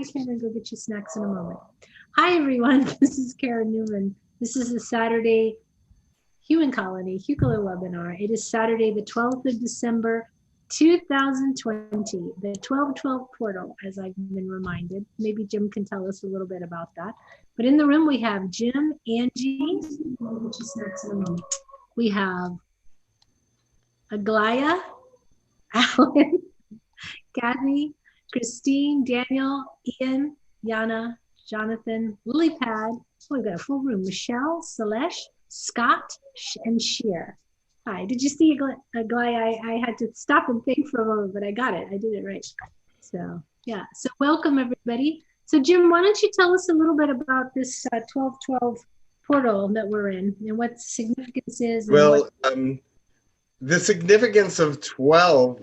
you can, and go get your snacks in a moment. Hi, everyone. This is Karen Newman. This is the Saturday Human Colony Hucolo webinar. It is Saturday, the 12th of December, 2020, the 1212 portal, as I've been reminded. Maybe Jim can tell us a little bit about that. But in the room, we have Jim, Angie, we have Aglaya, Alan, Kathy, Christine, Daniel, Ian, Yana, Jonathan, Lilypad. Oh, we've got a full room. Michelle, Salesh, Scott, and Sheer. Hi, did you see Aglaya? I had to stop and think for a moment, but I got it. I did it right. So, yeah. So welcome, everybody. So, Jim, why don't you tell us a little bit about this 1212 portal that we're in and what significance is? Well, the significance of 12,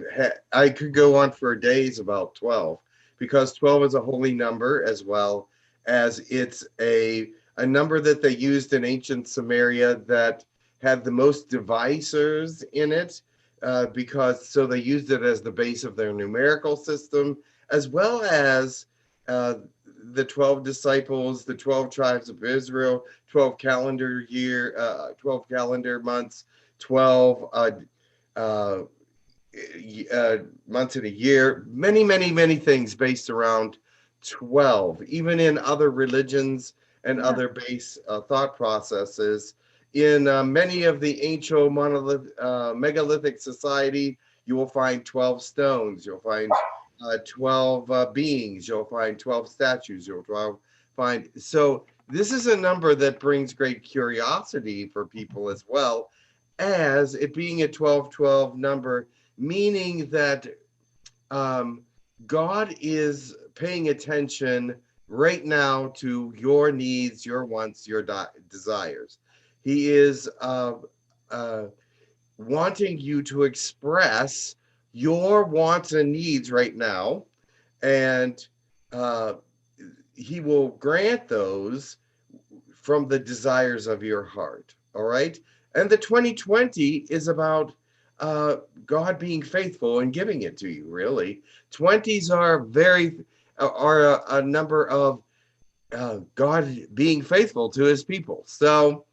I could go on for days about 12, because 12 is a holy number, as well as it's a number that they used in ancient Sumeria that had the most divisors in it, so they used it as the base of their numerical system, as well as the 12 disciples, the 12 tribes of Israel, 12 calendar year, 12 calendar months, 12 months in a year, many things based around 12, even in other religions and other base thought processes. In many of the ancient megalithic society, you will find 12 stones, you'll find 12 beings, you'll find 12 statues, you'll find, so this is a number that brings great curiosity for people, as well as it being a 1212 number, meaning that God is paying attention right now to your needs, your wants, your desires. He is wanting you to express your wants and needs right now, and he will grant those from the desires of your heart. All right. And the 2020 is about God being faithful and giving it to you, really. 20s are a number of God being faithful to his people. So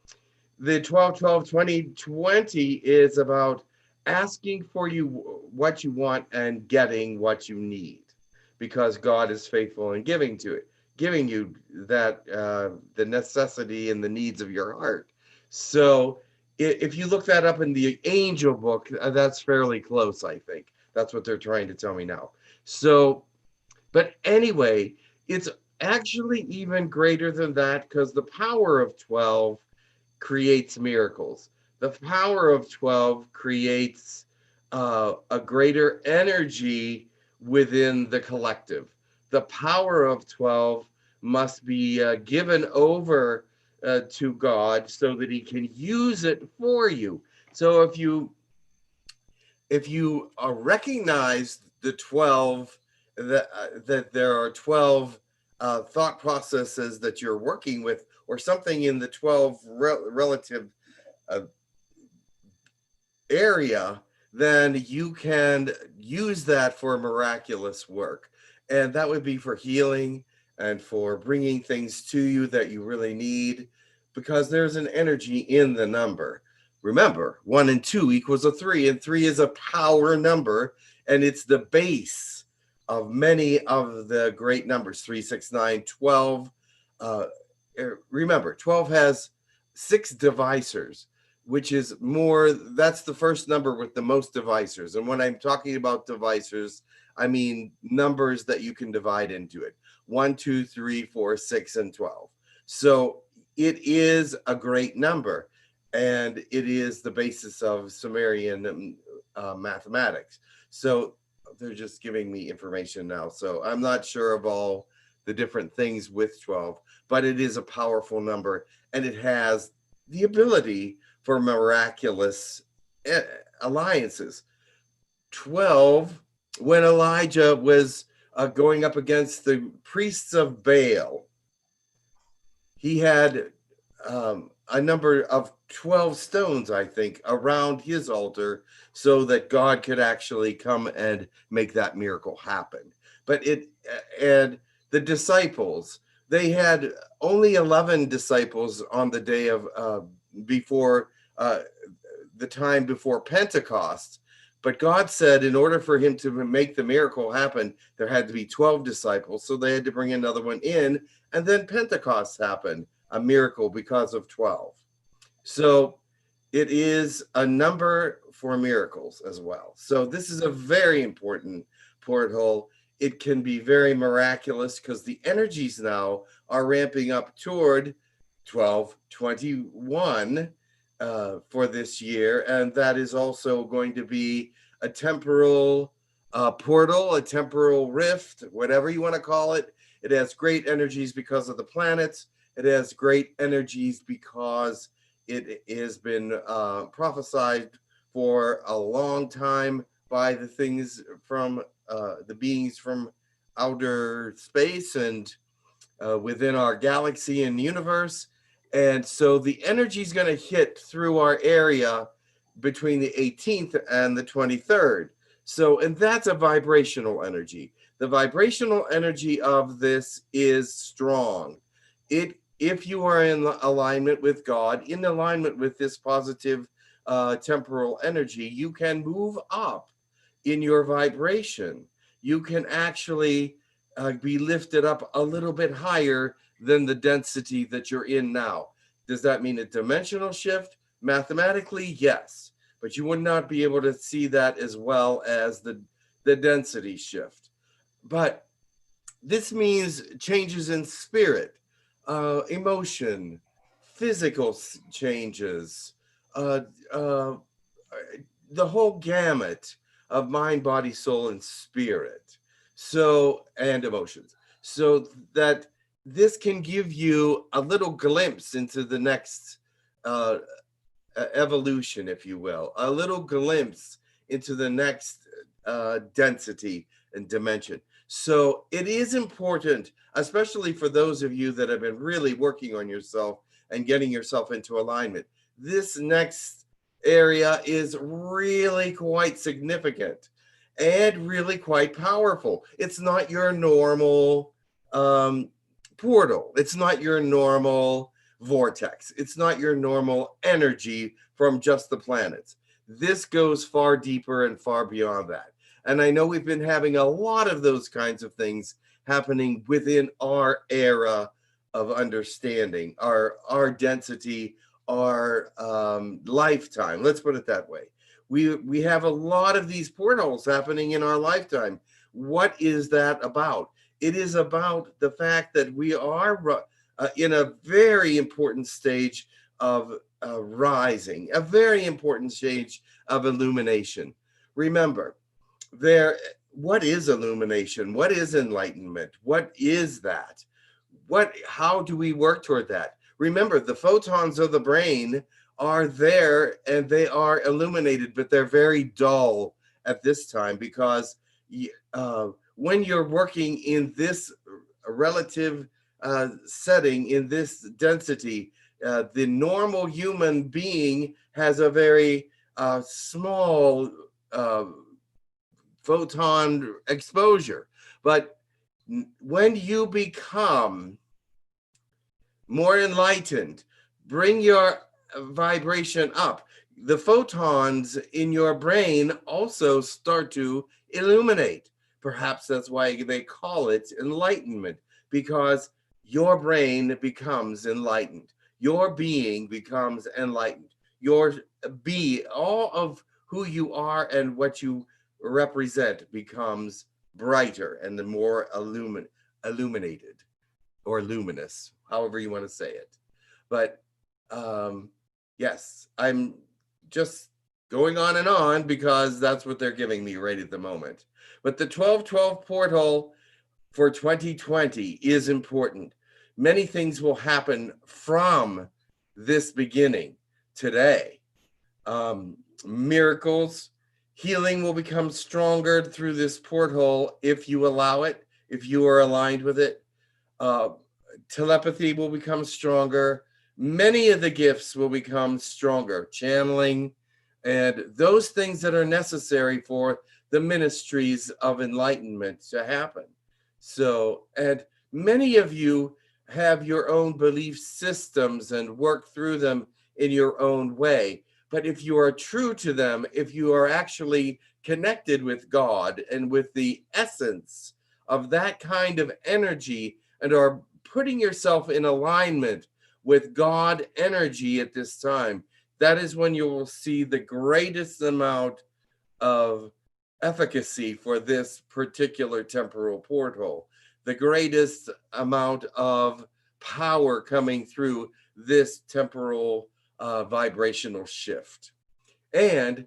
the 12-12-2020 is about asking for you what you want and getting what you need, because God is faithful in giving you that the necessity and the needs of your heart. So if you look that up in the angel book, that's fairly close, I think. That's what they're trying to tell me now. So, but anyway, it's actually even greater than that, because the power of 12 creates miracles. The power of 12 creates a greater energy within the collective. The power of 12 must be given over to God so that he can use it for you. So if you recognize the 12, that there are 12 thought processes that you're working with, or something in the 12 relative area, then you can use that for miraculous work. And that would be for healing and for bringing things to you that you really need, because there's an energy in the number. Remember, 1 and 2 equals a 3, and 3 is a power number, and it's the base of many of the great numbers, 3, 6, 9, 12. Remember, 12 has 6 divisors, which is more, that's the first number with the most divisors. And when I'm talking about divisors, I mean numbers that you can divide into it. 1, 2, 3, 4, 6, and 12. So it is a great number, and it is the basis of Sumerian mathematics. So they're just giving me information now. So I'm not sure of all the different things with 12, but it is a powerful number, and it has the ability for miraculous alliances. 12, when Elijah was going up against the priests of Baal, he had a number of 12 stones, I think, around his altar, so that God could actually come and make that miracle happen. But The disciples, they had only 11 disciples on the day of before the time before Pentecost. But God said in order for him to make the miracle happen, there had to be 12 disciples. So they had to bring another one in. And then Pentecost happened, a miracle because of 12. So it is a number for miracles as well. So this is a very important porthole. It can be very miraculous because the energies now are ramping up toward 1221 for this year. And that is also going to be a temporal portal, a temporal rift, whatever you want to call it. It has great energies because of the planets. It has great energies because it has been prophesied for a long time by the things from the beings from outer space and within our galaxy and universe. And so the energy is going to hit through our area between the 18th and the 23rd. So, and that's a vibrational energy. The vibrational energy of this is strong. If you are in alignment with God, in alignment with this positive temporal energy, you can move up in your vibration. You can actually be lifted up a little bit higher than the density that you're in now. Does that mean a dimensional shift? Mathematically, yes, but you would not be able to see that as well as the density shift. But this means changes in spirit, emotion, physical changes, the whole gamut of mind, body, soul, and spirit. So, and emotions. So that this can give you a little glimpse into the next evolution, if you will, a little glimpse into the next density and dimension. So it is important, especially for those of you that have been really working on yourself and getting yourself into alignment. This next area is really quite significant and really quite powerful. It's not your normal portal. It's not your normal vortex. It's not your normal energy from just the planets. This goes far deeper and far beyond that. And I know we've been having a lot of those kinds of things happening within our era of understanding, our density, our lifetime. Let's put it that way. We have a lot of these portals happening in our lifetime. What is that about? It is about the fact that we are in a very important stage of rising, a very important stage of illumination. Remember, what is illumination? What is enlightenment? What is that? How do we work toward that? Remember, the photons of the brain are there and they are illuminated, but they're very dull at this time because when you're working in this relative setting, in this density, the normal human being has a very small photon exposure. But when you become more enlightened, bring your vibration up, the photons in your brain also start to illuminate. Perhaps that's why they call it enlightenment, because your brain becomes enlightened. Your being becomes enlightened. All of who you are and what you represent becomes brighter and the more illuminated or luminous, however you want to say it. But yes, I'm just going on and on because that's what they're giving me right at the moment. But the 1212 portal for 2020 is important. Many things will happen from this beginning today. Miracles, healing will become stronger through this porthole if you allow it, if you are aligned with it. Telepathy will become stronger. Many of the gifts will become stronger, channeling, and those things that are necessary for the ministries of enlightenment to happen. So, and Many of you have your own belief systems and work through them in your own way. But if you are true to them, if you are actually connected with God and with the essence of that kind of energy and are putting yourself in alignment with God energy at this time, that is when you will see the greatest amount of efficacy for this particular temporal portal, the greatest amount of power coming through this temporal vibrational shift. And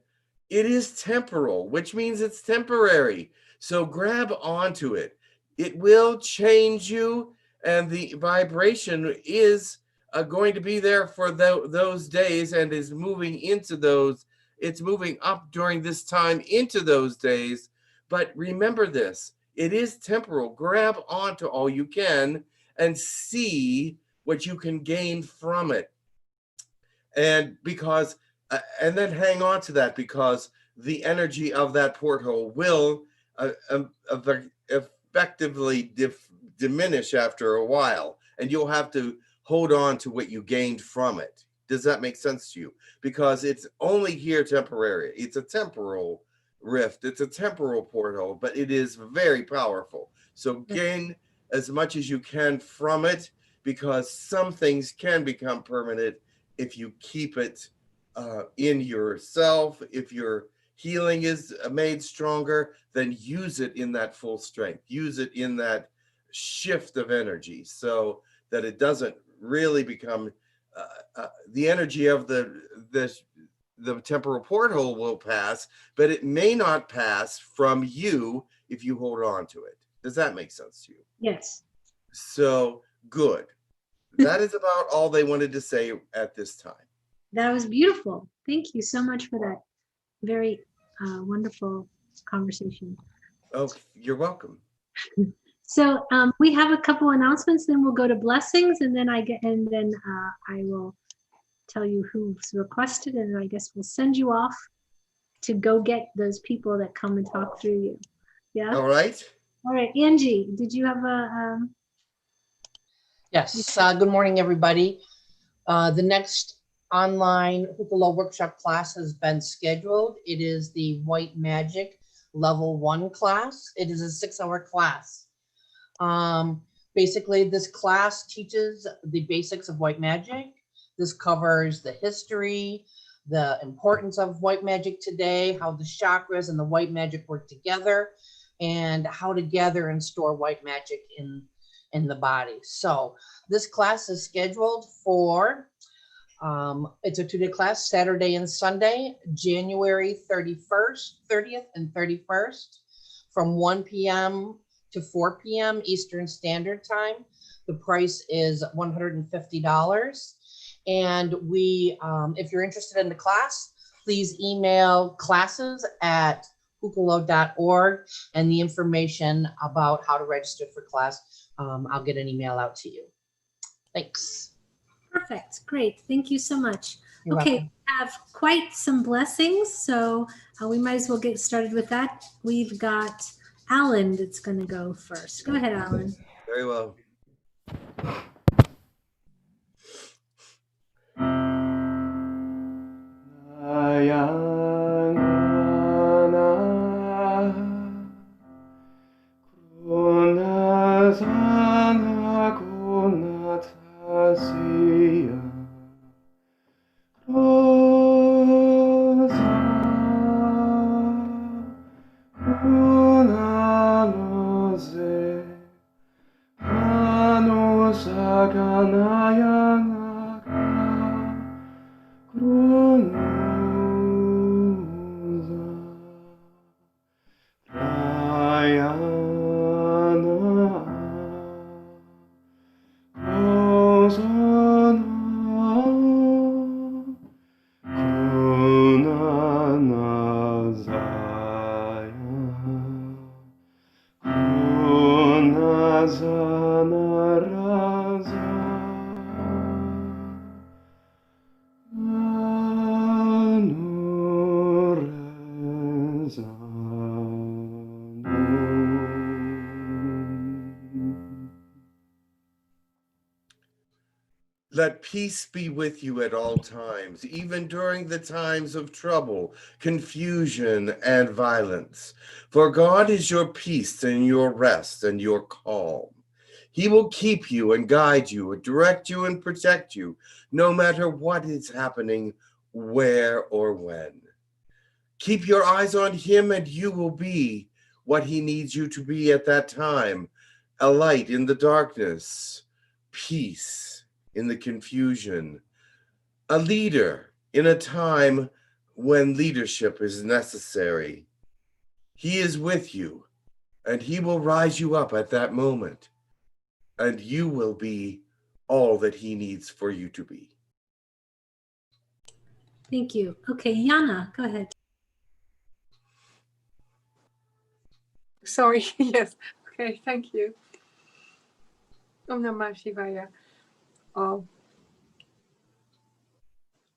it is temporal, which means it's temporary. So grab onto it. It will change you, and the vibration is going to be there for those days and is moving into those. It's moving up during this time into those days. But remember this, it is temporal. Grab onto all you can and see what you can gain from it. And because and then hang on to that, because the energy of that porthole will effectively diminish after a while, and you'll have to hold on to what you gained from it. Does that make sense to you? Because it's only here temporary. It's a temporal rift. It's a temporal porthole, but it is very powerful. So gain as much as you can from it, because some things can become permanent if you keep it in yourself. If your healing is made stronger, then use it in that full strength. Use it in that shift of energy so that it doesn't really become the energy of the temporal portal will pass, but it may not pass from you if you hold on to it. Does that make sense to you? Yes. So good. That is about all they wanted to say at this time. That was beautiful. Thank you so much for that very wonderful conversation. Oh, you're welcome. So we have a couple announcements, then we'll go to blessings, and then I will tell you who's requested, and I guess we'll send you off to go get those people that come and talk through you. Yeah. All right. All right, Angie, did you have a? Yes. Good morning, everybody. The next online Hucolo workshop class has been scheduled. It is the White Magic Level 1 class. It is a 6-hour class. Basically, this class teaches the basics of white magic. This covers the history, the importance of white magic today, how the chakras and the white magic work together, and how to gather and store white magic in the body. So this class is scheduled for, it's a 2-day class, Saturday and Sunday, January 30th and 31st, from 1 p.m. to 4 p.m. Eastern Standard Time. The price is $150. And if you're interested in the class, please email classes@hucolo.org, and the information about how to register for class, I'll get an email out to you. Thanks. Perfect. Great. Thank you so much. You're okay, welcome. we have quite some blessings, so we might as well get started with that. We've got Alan that's going to go first. Go ahead, Alan. Very well. Let peace be with you at all times, even during the times of trouble, confusion, and violence. For God is your peace and your rest and your calm. He will keep you and guide you, and direct you and protect you, no matter what is happening, where or when. Keep your eyes on him and you will be what he needs you to be at that time. A light in the darkness, peace in the confusion, a leader in a time when leadership is necessary. He is with you and he will rise you up at that moment, and you will be all that he needs for you to be. Thank you. Okay, Yana, go ahead. Sorry, yes. Okay, thank you. Om Namah Shivaya. Oh.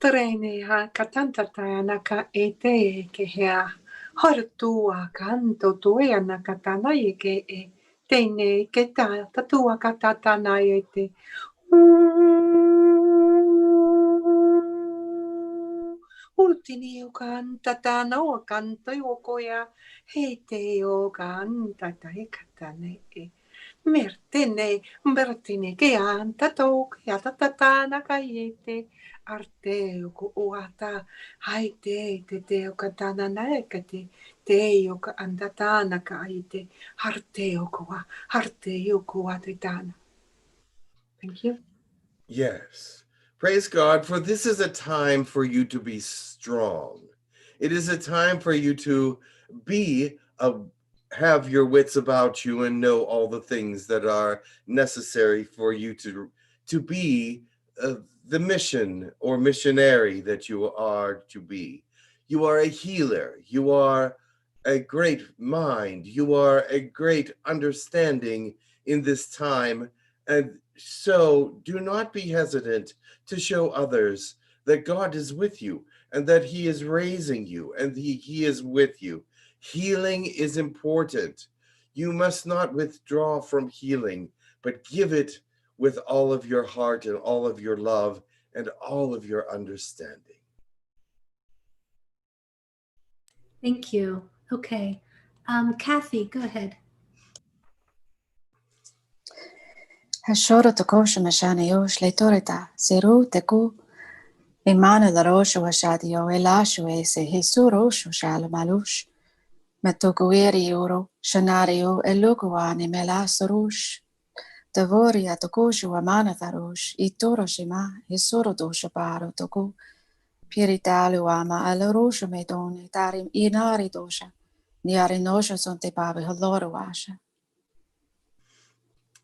Trene ha katantata naka ete ke hea. Hortua kanto tuea nakatana ke e. Tene ke ta tatua katatana ete. Ultini o kanta o kanta o koya. He te o kanta e katane e. Mertene, bertine ke anta tok, yatatana kayete, arteo ko uata, haite, te teo katana naekate, teo ka andatana kaite, harteo koa, harteo koa tetana. Thank you. Yes. Praise God, for this is a time for you to be strong. It is a time for you to have your wits about you and know all the things that are necessary for you to be the mission or missionary that you are to be. You are a healer. You are a great mind. You are a great understanding in this time. And so do not be hesitant to show others that God is with you and that he is raising you and he is with you. Healing is important. You must not withdraw from healing, but give it with all of your heart and all of your love and all of your understanding. Thank you. Okay. Kathy, go ahead. Hashoro tokosha mashaneo shletoreta seru teku imana la rosho hashadio elasho ese hisurosho shalamalush metokueri oro shanario elukuani melasarush Tavoria tokosho amana tarosh itoro shima hisoro dosha paro toku piritalu ama alarosho medone tarim inari dosha niari nosha sonte pabe haloro washa.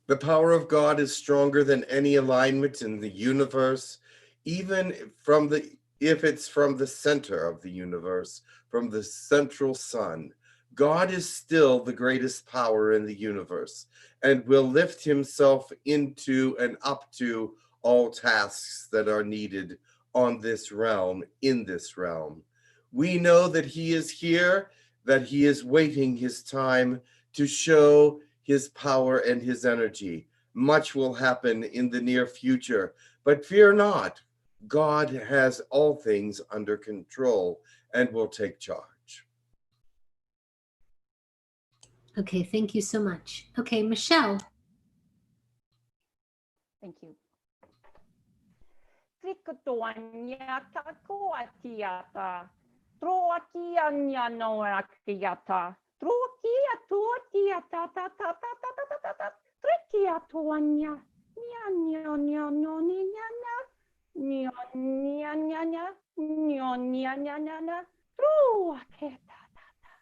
The power of God is stronger than any alignment in the universe, even if it's from the center of the universe, from the central sun. God is still the greatest power in the universe and will lift himself into and up to all tasks that are needed on this realm, in this realm. We know that he is here, that he is waiting his time to show his power and his energy. Much will happen in the near future, but fear not. God has all things under control and will take charge. Okay, thank you so much. Okay, Michelle. Thank you. Trikotoania kakoatiata. Troakiania noakiata. Trokia toatia ta ta ta ta ta ta ta ta. Trikia toania. Nia nia no nia nia nia nia nia nia nia nia nia nia. Troaketa ta ta.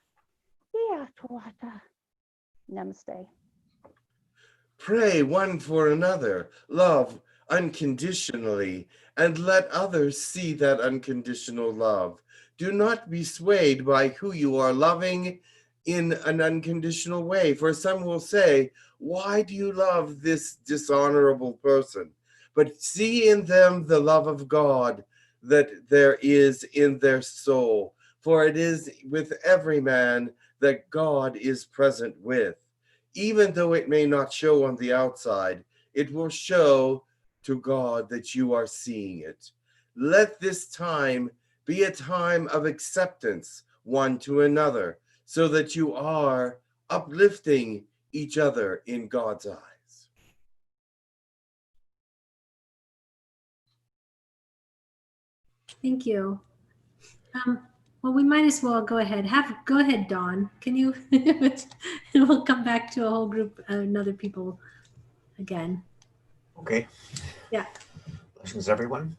Ia toata. Namaste. Pray one for another, love unconditionally, and let others see that unconditional love. Do not be swayed by who you are loving in an unconditional way. For some will say, why do you love this dishonorable person? But see in them the love of God that there is in their soul. For it is with every man that God is present with. Even though it may not show on the outside, it will show to God that you are seeing it. Let this time be a time of acceptance one to another, so that you are uplifting each other in God's eyes. Thank you. Well, we might as well go ahead. Go ahead, Dawn. Can you? We'll come back to a whole group of other people again. Okay. Yeah. Blessings, everyone.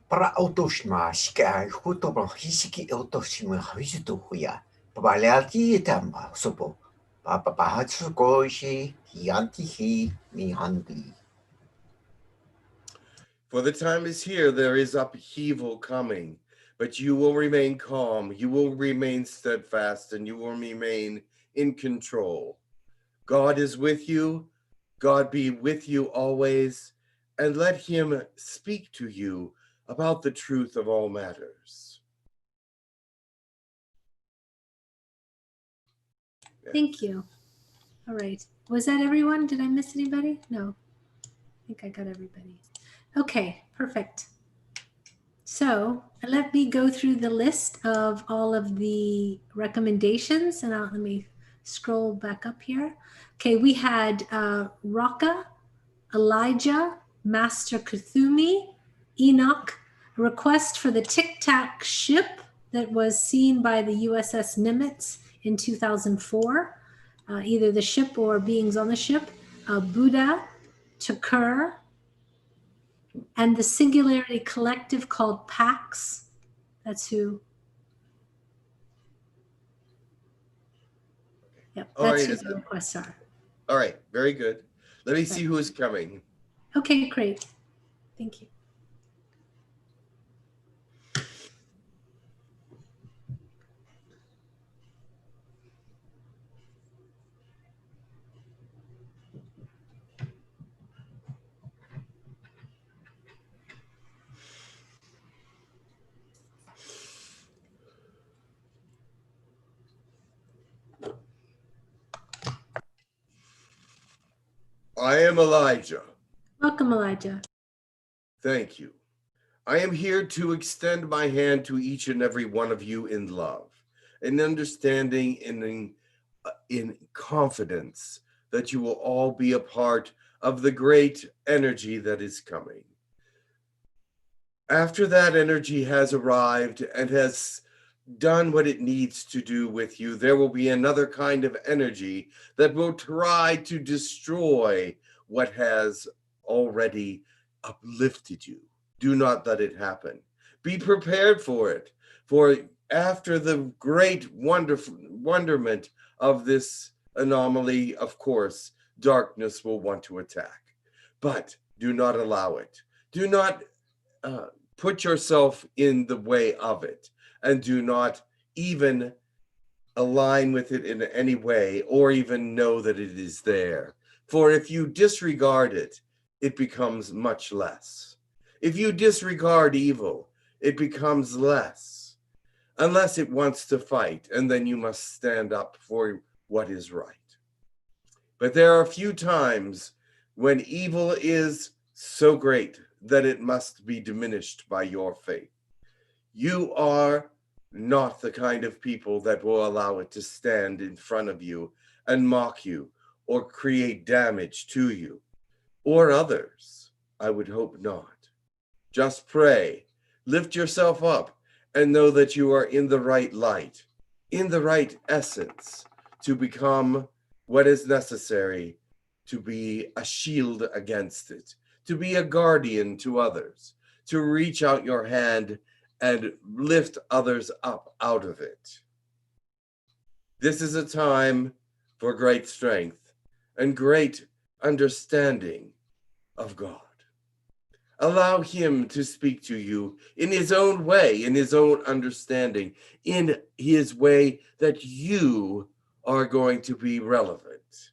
Para autoshma shika hutoba hisiki autoshima hisutu huya. Babaliati tamba sopo. Papa pahatsu koishi hianti hi mihandi. For the time is here, there is upheaval coming, but you will remain calm, you will remain steadfast, and you will remain in control. God is with you. God be with you always, and let him speak to you about the truth of all matters. Thank you. All right. Was that everyone? Did I miss anybody? No. I think I got everybody. Okay, perfect. So let me go through the list of all of the recommendations, and let me scroll back up here. Okay, we had Raka, Elijah, Master Kuthumi, Enoch, a request for the Tic Tac ship that was seen by the USS Nimitz in 2004, either the ship or beings on the ship, Buddha, Takur, and the Singularity Collective called Pax. That's who. Yep, that's who the requests are. All right, very good. Let me see who is coming. Okay, great. Thank you. I am Elijah. Welcome, Elijah. Thank you. I am here to extend my hand to each and every one of you in love, in understanding, and in confidence that you will all be a part of the great energy that is coming. After that energy has arrived and has done what it needs to do with you, there will be another kind of energy that will try to destroy what has already uplifted you. Do not let it happen. Be prepared for it. For after the great wonderment of this anomaly, of course, darkness will want to attack. But do not allow it. Do not put yourself in the way of it. And do not even align with it in any way or even know that it is there. For if you disregard it, it becomes much less. If you disregard evil, it becomes less, unless it wants to fight, and then you must stand up for what is right. But there are a few times when evil is so great that it must be diminished by your faith. You are not the kind of people that will allow it to stand in front of you and mock you or create damage to you or others. I would hope not. Just pray, lift yourself up, and know that you are in the right light, in the right essence to become what is necessary to be a shield against it, to be a guardian to others, to reach out your hand and lift others up out of it. This is a time for great strength and great understanding of God. Allow him to speak to you in his own way, in his own understanding, in his way that you are going to be relevant.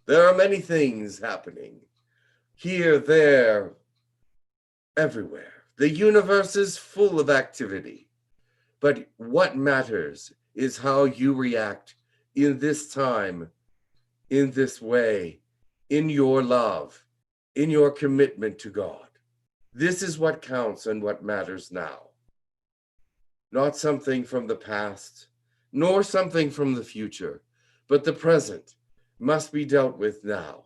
There are many things happening here, there, everywhere. The universe is full of activity, but what matters is how you react in this time, in this way, in your love, in your commitment to God. This is what counts and what matters now. Not something from the past, nor something from the future, but the present must be dealt with now.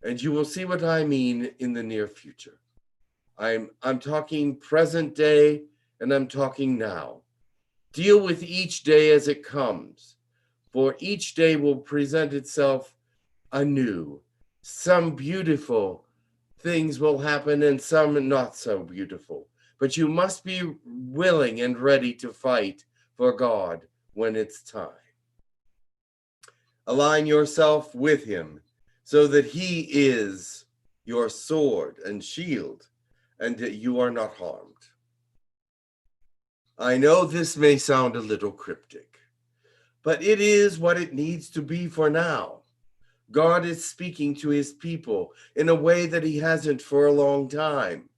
And you will see what I mean in the near future. I'm talking present day, and I'm talking now. Deal with each day as it comes, for each day will present itself anew. Some beautiful things will happen and some not so beautiful. But you must be willing and ready to fight for God when it's time. Align yourself with him so that he is your sword and shield and that you are not harmed. I know this may sound a little cryptic, but it is what it needs to be for now. God is speaking to his people in a way that he hasn't for a long time.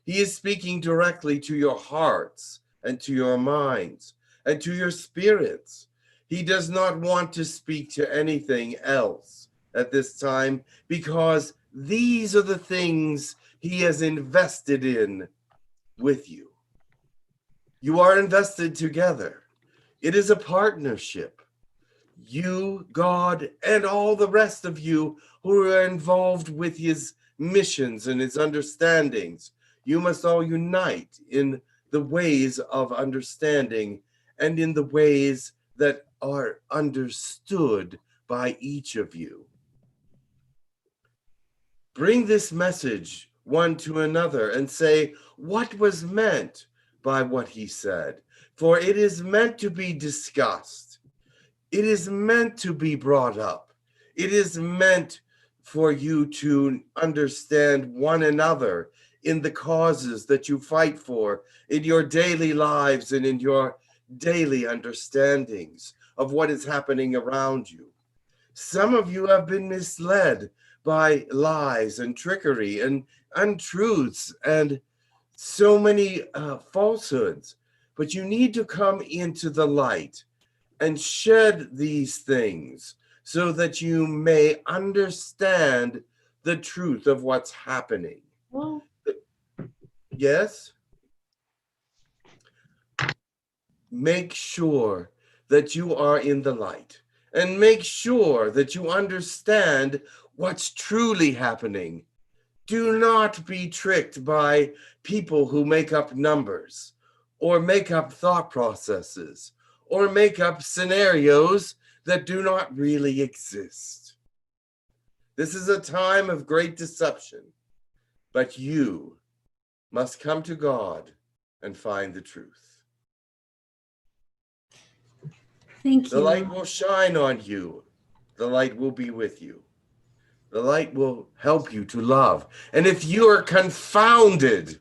He is speaking directly to your hearts and to your minds and to your spirits. He does not want to speak to anything else at this time because these are the things he has invested in with you. You are invested together. It is a partnership. You, God, and all the rest of you who are involved with his missions and his understandings. You must all unite in the ways of understanding and in the ways that are understood by each of you. Bring this message one to another and say what was meant by what he said, for it is meant to be discussed. It is meant to be brought up. It is meant for you to understand one another in the causes that you fight for in your daily lives and in your daily understandings of what is happening around you. Some of you have been misled by lies and trickery and untruths and so many falsehoods, but you need to come into the light and shed these things so that you may understand the truth of what's happening. Well, Yes? Make sure that you are in the light and make sure that you understand what's truly happening. Do not be tricked by people who make up numbers or make up thought processes or make up scenarios that do not really exist. This is a time of great deception, but you must come to God and find the truth. thank The you. light will shine on you. The light will be with you. The light will help you to love. And if you are confounded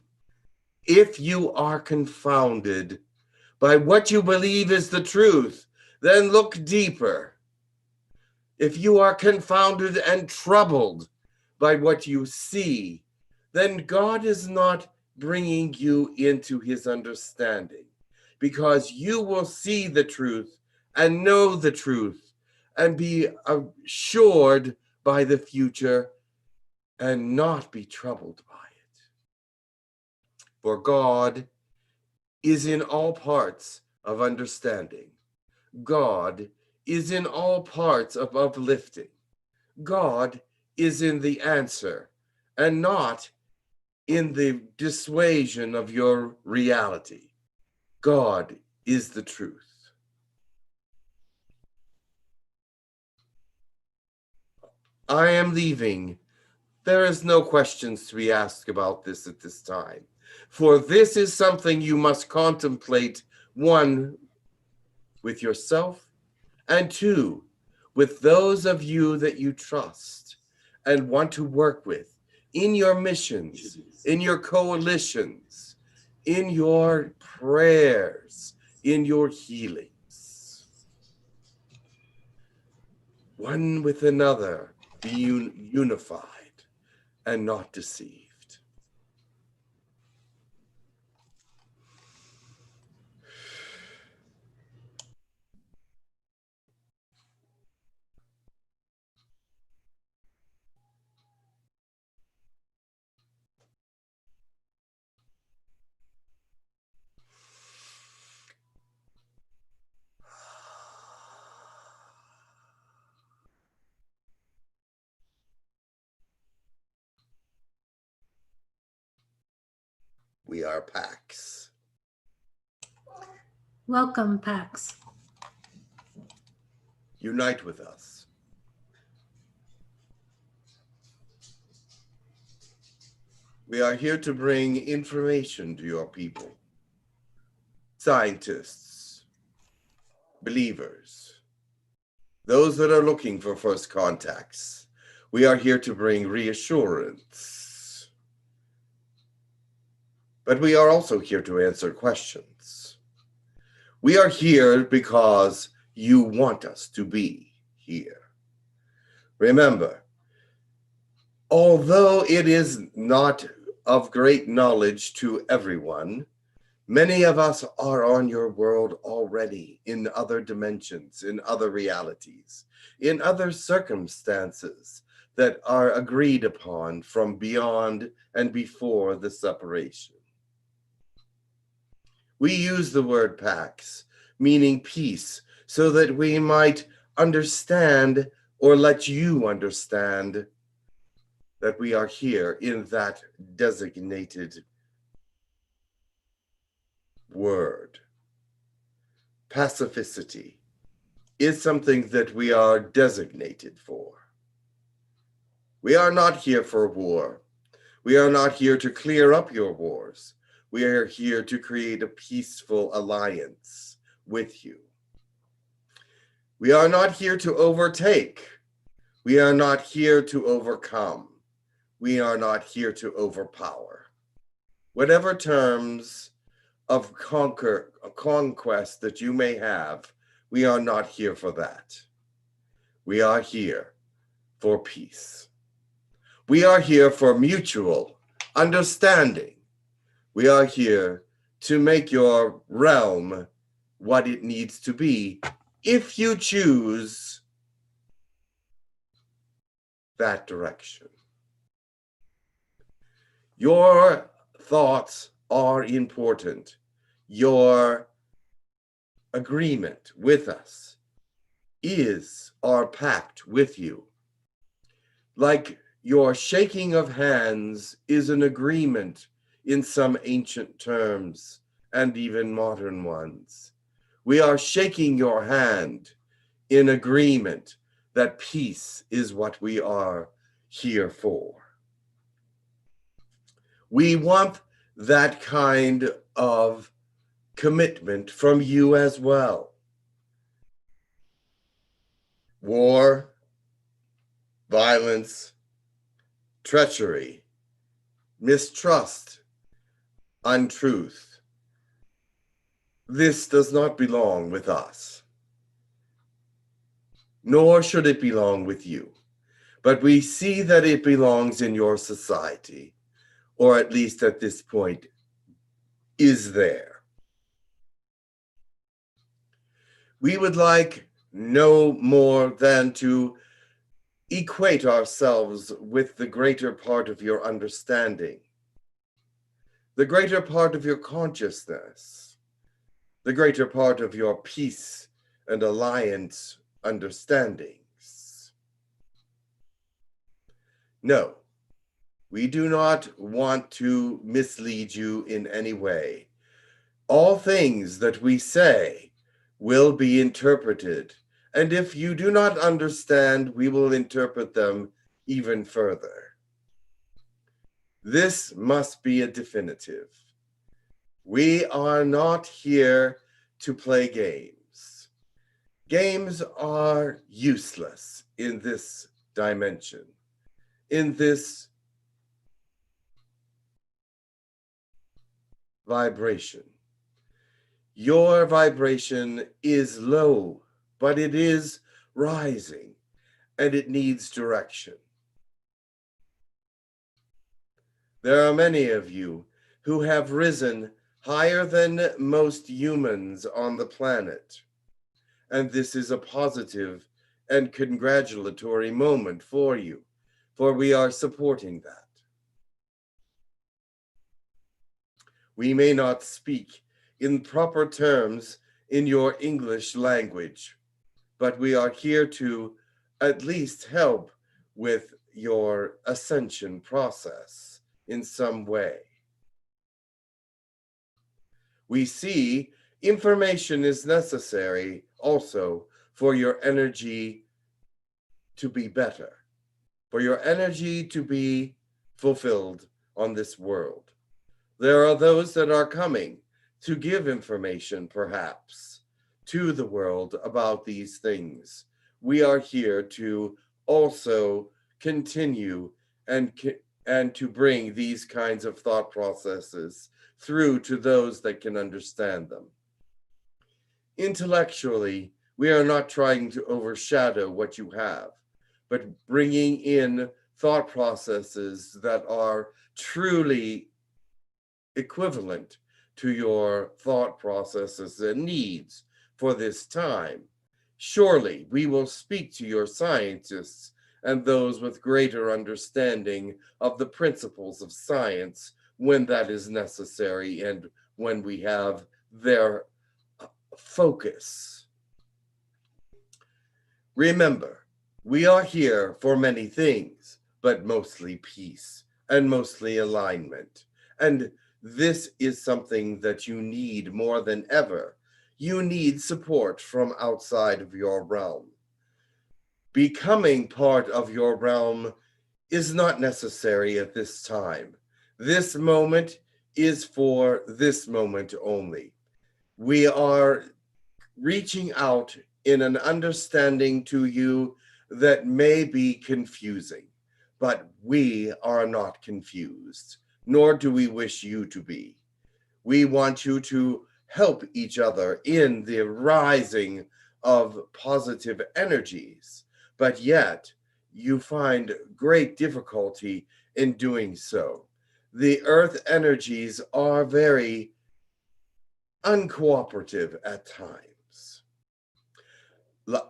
by what you believe is the truth, then look deeper. If you are confounded and troubled by what you see, then God is not bringing you into his understanding, because you will see the truth and know the truth and be assured by the future and not be troubled by it. For God is in all parts of understanding. God is in all parts of uplifting. God is in the answer and not in the dissuasion of your reality. God is the truth. I am leaving. There is no questions to be asked about this at this time, for this is something you must contemplate, one, with yourself, and two, with those of you that you trust and want to work with in your missions, in your coalitions, in your prayers, in your healings. One with another, be unified and not deceived. We are Pax. Welcome, Pax. Unite with us. We are here to bring information to your people. Scientists, believers, those that are looking for first contacts. We are here to bring reassurance. But we are also here to answer questions. We are here because you want us to be here. Remember, although it is not of great knowledge to everyone, many of us are on your world already in other dimensions, in other realities, in other circumstances that are agreed upon from beyond and before the separation. We use the word Pax, meaning peace, so that we might understand or let you understand that we are here in that designated word. Pacificity is something that we are designated for. We are not here for war. We are not here to clear up your wars. We are here to create a peaceful alliance with you. We are not here to overtake. We are not here to overcome. We are not here to overpower. Whatever terms of conquest that you may have, we are not here for that. We are here for peace. We are here for mutual understanding. We are here to make your realm what it needs to be if you choose that direction. Your thoughts are important. Your agreement with us is our pact with you. Like your shaking of hands is an agreement in some ancient terms and even modern ones. We are shaking your hand in agreement that peace is what we are here for. We want that kind of commitment from you as well. War, violence, treachery, mistrust, untruth. This does not belong with us, nor should it belong with you. But we see that it belongs in your society, or at least at this point is there. We would like no more than to equate ourselves with the greater part of your understanding, the greater part of your consciousness, the greater part of your peace and alliance understandings. No, we do not want to mislead you in any way. All things that we say will be interpreted, and if you do not understand, we will interpret them even further. This must be a definitive. We are not here to play games. Games are useless in this dimension, in this vibration. Your vibration is low, but it is rising, and it needs direction. There are many of you who have risen higher than most humans on the planet, and this is a positive and congratulatory moment for you, for we are supporting that. We may not speak in proper terms in your English language, but we are here to at least help with your ascension process in some way. We see information is necessary also for your energy to be better, for your energy to be fulfilled on this world. There are those that are coming to give information, perhaps, to the world about these things. We are here to also continue and to bring these kinds of thought processes through to those that can understand them. Intellectually, we are not trying to overshadow what you have, but bringing in thought processes that are truly equivalent to your thought processes and needs for this time. Surely we will speak to your scientists and those with greater understanding of the principles of science when that is necessary and when we have their focus. Remember, we are here for many things, but mostly peace and mostly alignment. And this is something that you need more than ever. You need support from outside of your realm. Becoming part of your realm is not necessary at this time. This moment is for this moment only. We are reaching out in an understanding to you that may be confusing, but we are not confused, nor do we wish you to be. We want you to help each other in the rising of positive energies, but yet you find great difficulty in doing so. The earth energies are very uncooperative at times.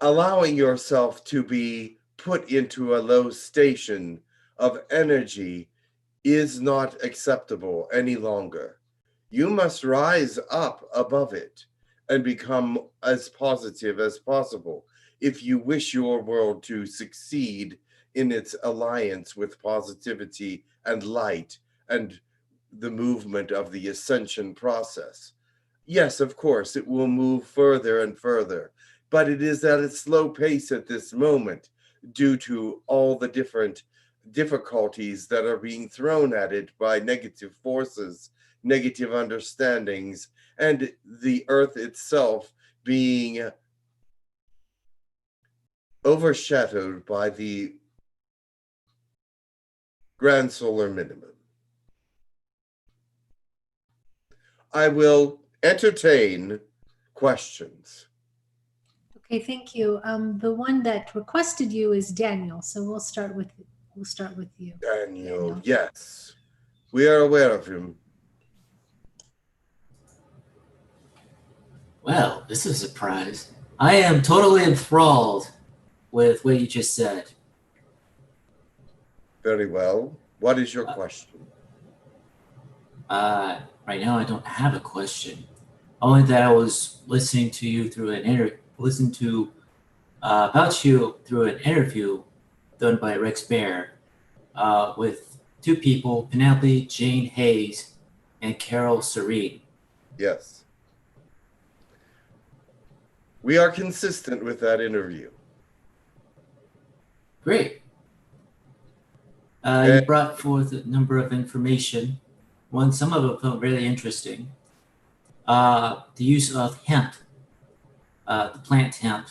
Allowing yourself to be put into a low station of energy is not acceptable any longer. You must rise up above it and become as positive as possible if you wish your world to succeed in its alliance with positivity and light and the movement of the ascension process. Yes, of course, it will move further and further, but it is at a slow pace at this moment due to all the different difficulties that are being thrown at it by negative forces, negative understandings, and the earth itself being overshadowed by the grand solar minimum. I will entertain questions. Okay, thank you. The one that requested you is Daniel, so we'll start with you. Daniel, yes. We are aware of him. Well, this is a surprise. I am totally enthralled with what you just said. Very well. What is your question? Right now I don't have a question. Only that I was listening to you through about you through an interview done by Rex Bear with two people, Penelope Jane Hayes and Carol Serene. Yes. We are consistent with that interview. Great. You brought forth a number of information. Some of it felt really interesting. The use of hemp, the plant hemp,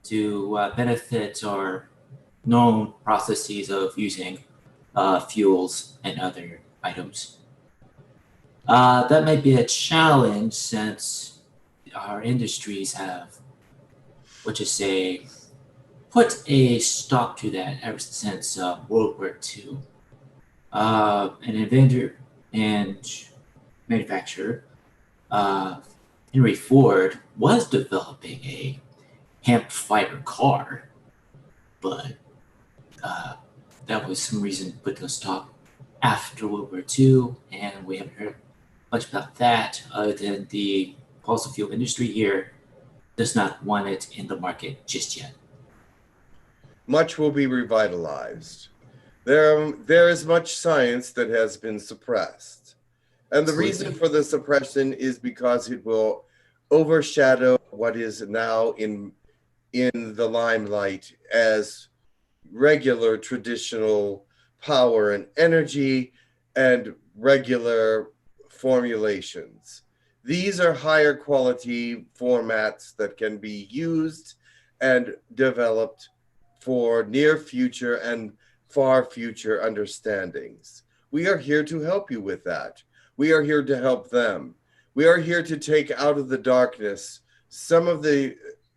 to benefit our known processes of using fuels and other items. That might be a challenge since our industries have, put a stop to that ever since World War II. An inventor and manufacturer, Henry Ford, was developing a hemp fiber car, but that was some reason to put a stop after World War II, and we haven't heard much about that other than the fossil fuel industry here does not want it in the market just yet. Much will be revitalized. There is much science that has been suppressed, And the reason for the suppression is because it will overshadow what is now in the limelight as regular traditional power and energy and regular formulations. These are higher quality formats that can be used and developed for near future and far future understandings. We are here to help you with that. We are here to help them. We are here to take out of the darkness some of the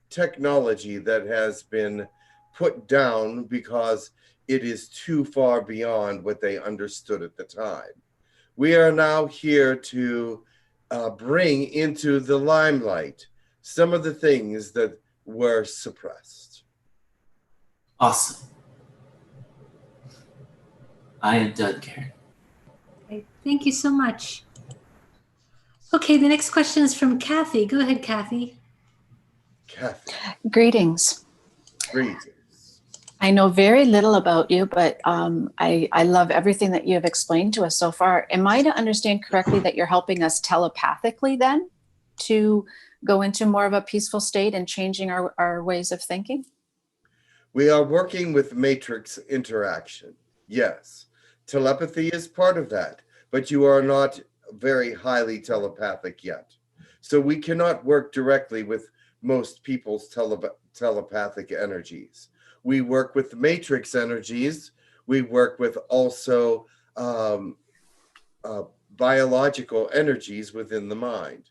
technology that has been put down because it is too far beyond what they understood at the time. We are now here to bring into the limelight some of the things that were suppressed. Awesome. I am done, Karen. Okay, thank you so much. Okay, the next question is from Kathy. Go ahead, Kathy. Kathy. Greetings. Greetings. I know very little about you, but I love everything that you have explained to us so far. Am I to understand correctly that you're helping us telepathically then to go into more of a peaceful state and changing our ways of thinking? We are working with matrix interaction. Yes, telepathy is part of that, but you are not very highly telepathic yet. So we cannot work directly with most people's telepathic energies. We work with matrix energies. We work with also biological energies within the mind.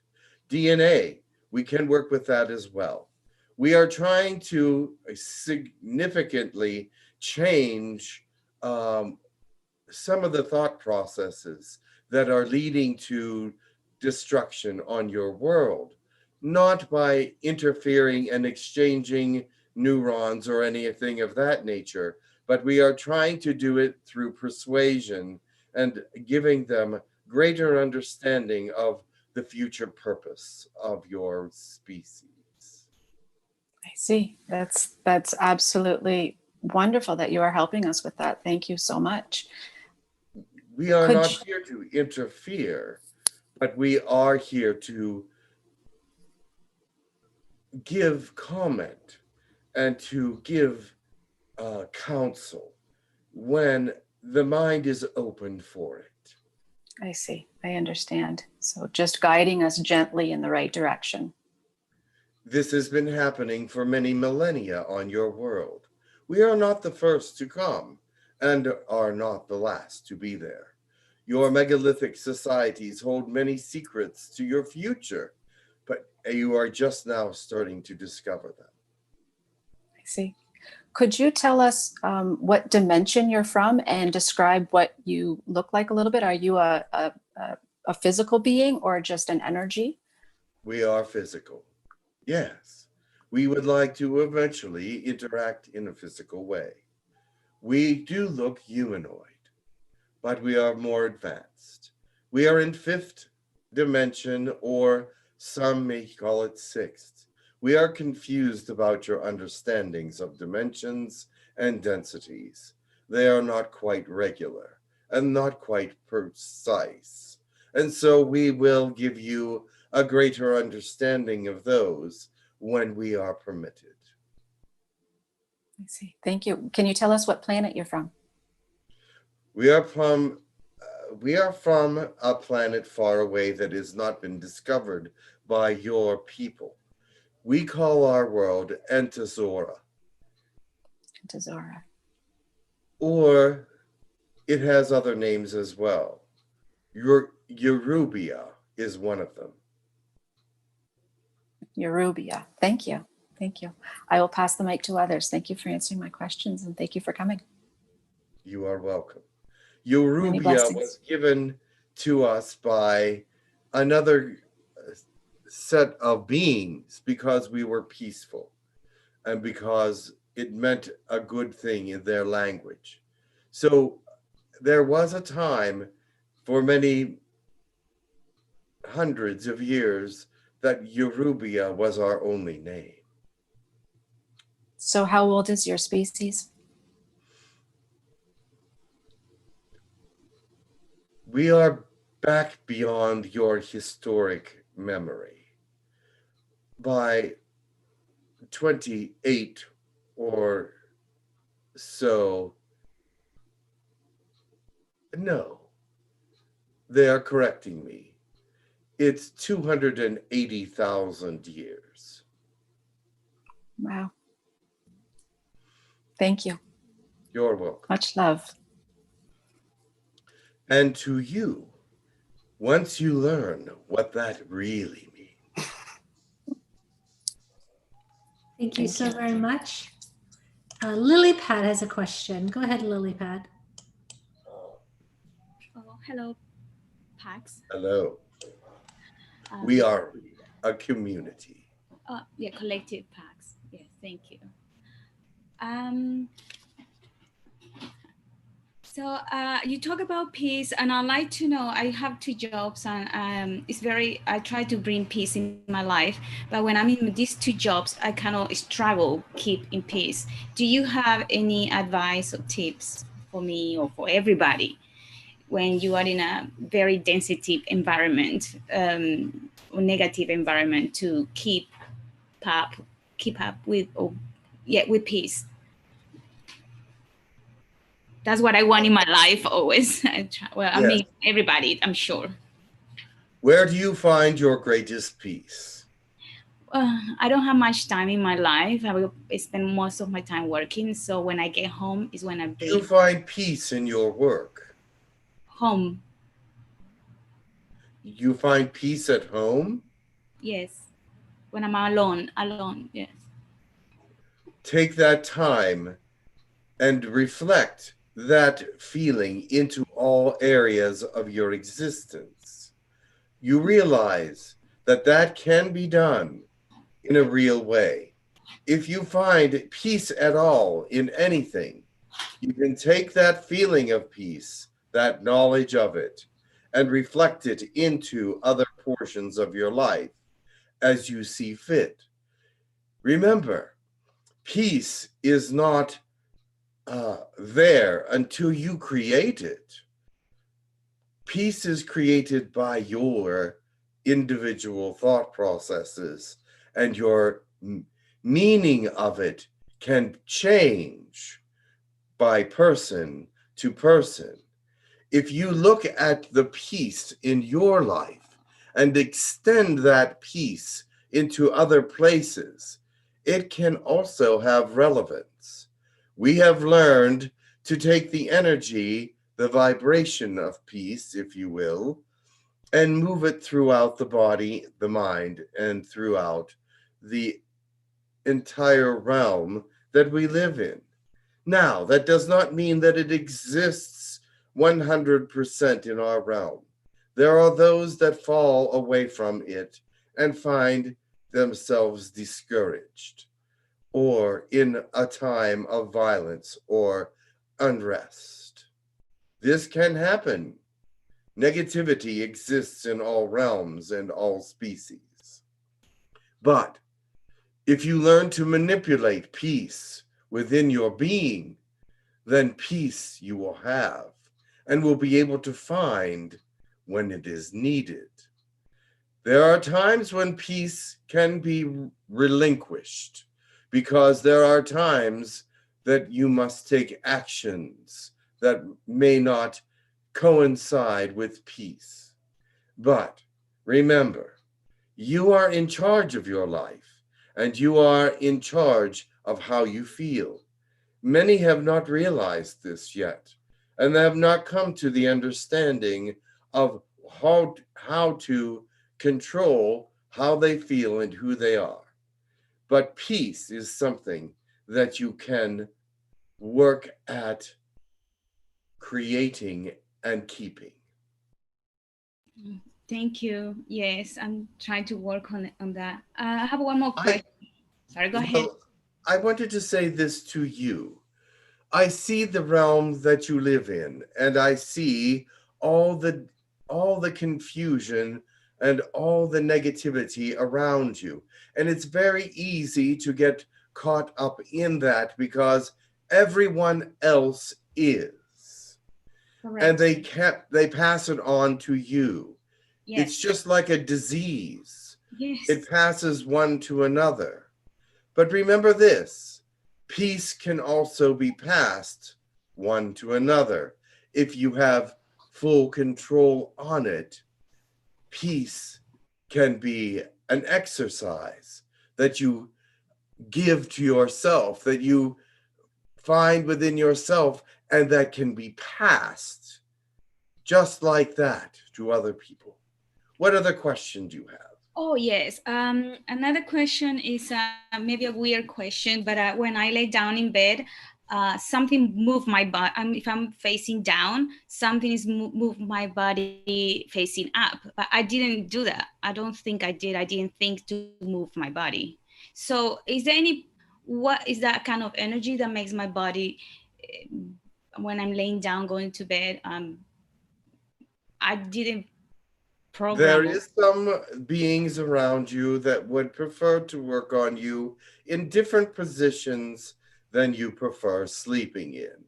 DNA, we can work with that as well. We are trying to significantly change some of the thought processes that are leading to destruction on your world, not by interfering and exchanging neurons or anything of that nature, but we are trying to do it through persuasion and giving them greater understanding of the future purpose of your species. I see. That's absolutely wonderful that you are helping us with that. Thank you so much. We are not here to interfere, but we are here to give comment and to give counsel when the mind is open for it. I see. I understand. So just guiding us gently in the right direction. This has been happening for many millennia on your world. We are not the first to come and are not the last to be there. Your megalithic societies hold many secrets to your future, but you are just now starting to discover them. I see. Could you tell us what dimension you're from and describe what you look like a little bit? Are you a physical being or just an energy? We are physical. Yes. We would like to eventually interact in a physical way. We do look humanoid, but we are more advanced. We are in 5th dimension, or some may call it 6th. We are confused about your understandings of dimensions and densities. They are not quite regular and not quite precise. And so we will give you a greater understanding of those when we are permitted. I see. Thank you. Can you tell us what planet you're from? We are from a planet far away that has not been discovered by your people. We call our world Entazora. Entazora. Or it has other names as well. Eurubia is one of them. Eurubia. Thank you. Thank you. I will pass the mic to others. Thank you for answering my questions and thank you for coming. You are welcome. Eurubia was given to us by another set of beings because we were peaceful and because it meant a good thing in their language. So there was a time for many hundreds of years that Eurubia was our only name. So how old is your species? We are back beyond your historic memory. By 28 or so, no, they are correcting me. It's 280,000 years. Wow. Thank you. You're welcome. Much love. And to you, once you learn what that really means. Thank you Thank so you. very much. Lilypad has a question. Go ahead, Lilypad. Oh, hello, Pax. Hello. We are a community. Yeah, collective Pax. Yeah, thank you. So you talk about peace, and I'd like to know. I have 2 jobs, and I try to bring peace in my life. But when I'm in these 2 jobs, I kind of struggle keep in peace. Do you have any advice or tips for me or for everybody when you are in a very density environment, or negative environment, to keep up with with peace? That's what I want in my life always. I mean, everybody, I'm sure. Where do you find your greatest peace? I don't have much time in my life. I will spend most of my time working. So when I get home is when I Do you breathe. find peace in your work? Home. You find peace at home? Yes. When I'm alone, yes. Take that time and reflect that feeling into all areas of your existence. You realize that that can be done in a real way. If you find peace at all in anything, you can take that feeling of peace, that knowledge of it, and reflect it into other portions of your life as you see fit. Remember, peace is not there until you create it. Peace is created by your individual thought processes, and your meaning of it can change by person to person. If you look at the peace in your life and extend that peace into other places, it can also have relevance. We have learned to take the energy, the vibration of peace, if you will, and move it throughout the body, the mind, and throughout the entire realm that we live in. Now, that does not mean that it exists 100% in our realm. There are those that fall away from it and find themselves discouraged, or in a time of violence or unrest. This can happen. Negativity exists in all realms and all species. But if you learn to manipulate peace within your being, then peace you will have and will be able to find when it is needed. There are times when peace can be relinquished, because there are times that you must take actions that may not coincide with peace. But remember, you are in charge of your life, and you are in charge of how you feel. Many have not realized this yet, and have not come to the understanding of how to control how they feel and who they are. But peace is something that you can work at creating and keeping. Thank you. Yes, I'm trying to work on that. I have one more question. Sorry, go ahead. I wanted to say this to you. I see the realm that you live in, and I see all the confusion and all the negativity around you. And it's very easy to get caught up in that because everyone else is. and they pass it on to you. Yes. It's just like a disease. Yes. It passes one to another. But remember this, peace can also be passed one to another. If you have full control on it, peace can be an exercise that you give to yourself, that you find within yourself, and that can be passed just like that to other people. What other question do you have? Oh, yes. Another question is maybe a weird question, but when I lay down in bed, something moved my body. If I'm facing down, something is moved my body facing up. But I didn't do that. I don't think I did. I didn't think to move my body. So is there what is that kind of energy that makes my body, when I'm laying down, going to bed, I didn't program. There is some beings around you that would prefer to work on you in different positions than you prefer sleeping in.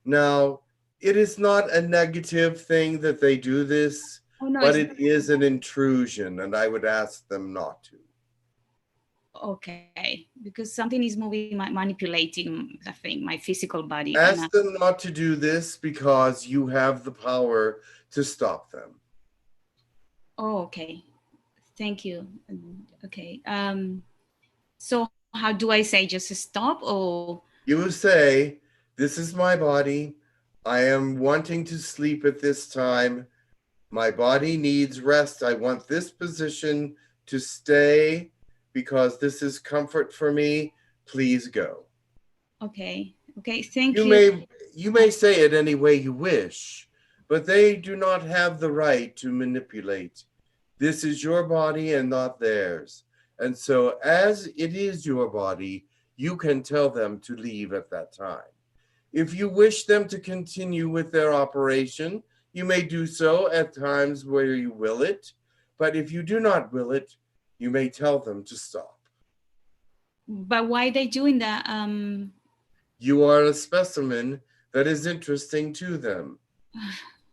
Now, it is not a negative thing that they do this, but it is an intrusion, and I would ask them not to. Okay, because something is moving, manipulating the thing, my physical body. Ask them not to do this because you have the power to stop them. Oh, okay. Thank you. Okay. So how do I say, just stop, or? You will say, this is my body. I am wanting to sleep at this time. My body needs rest. I want this position to stay because this is comfort for me. Please go. Okay. Okay. Thank you. You may say it any way you wish, but they do not have the right to manipulate. This is your body and not theirs. And so as it is your body, you can tell them to leave at that time. If you wish them to continue with their operation, you may do so at times where you will it. But if you do not will it, you may tell them to stop. But why are they doing that? You are a specimen that is interesting to them.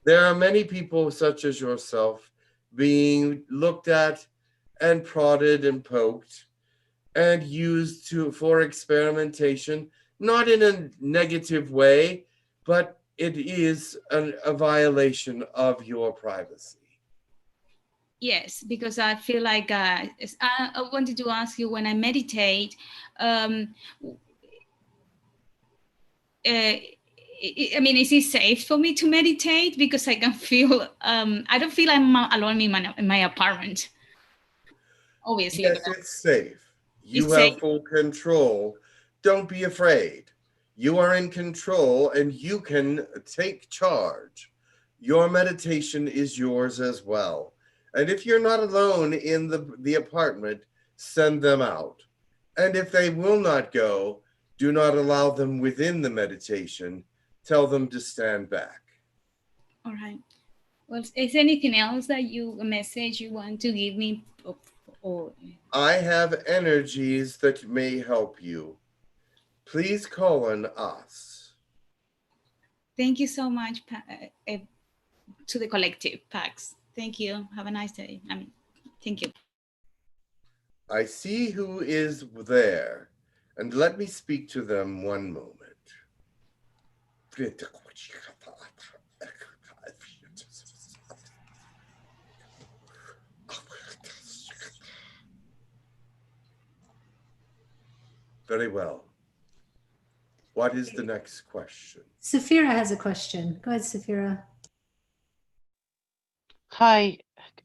There are many people such as yourself being looked at and prodded and poked and used for experimentation, not in a negative way, but it is a violation of your privacy. Yes, because I feel like I wanted to ask you, when I meditate, I mean, is it safe for me to meditate? Because I can feel, I don't feel I'm alone in my apartment. Obviously. Yes, it's safe. You have full control. Don't be afraid. You are in control and you can take charge. Your meditation is yours as well. And if you're not alone in the apartment, send them out. And if they will not go, do not allow them within the meditation. Tell them to stand back. All right. Well, is there anything else that a message you want to give me? I have energies that may help you. Please call on us. Thank you so much to the collective, Pax. Thank you. Have a nice day. Thank you. I see who is there, and let me speak to them one moment. Very well. What is the next question? Saphira has a question. Go ahead, Saphira. Hi.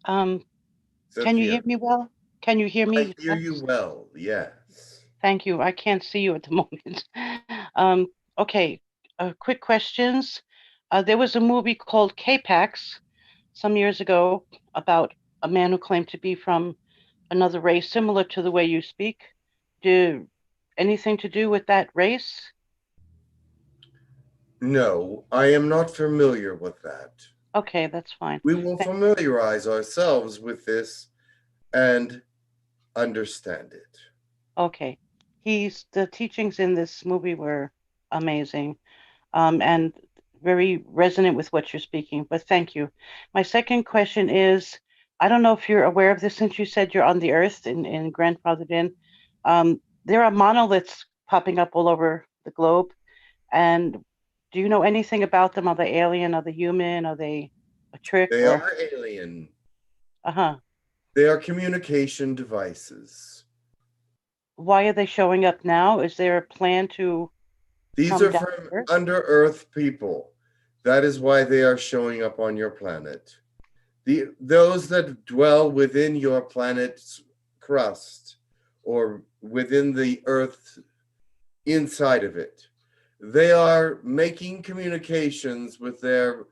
Can you hear me well? Can you hear me? I hear you well, yes. Thank you. I can't see you at the moment. Okay, quick questions. There was a movie called K-Pax some years ago about a man who claimed to be from another race, similar to the way you speak. Anything to do with that race? No, I am not familiar with that. Okay, that's fine. We will familiarize ourselves with this and understand it. Okay. The teachings in this movie were amazing. And very resonant with what you're speaking, but thank you. My second question is, I don't know if you're aware of this since you said you're on the earth in grandfathered in. There are monoliths popping up all over the globe. And do you know anything about them? Are they alien? Are they human? Are they a trick? They Or are alien. uh-huh. They are communication devices. Why are they showing up now? Is there a plan to These come are down from to Earth? under Earth people. That is why they are showing up on your planet. Those that dwell within your planet's crust or within the Earth inside of it, they are making communications with their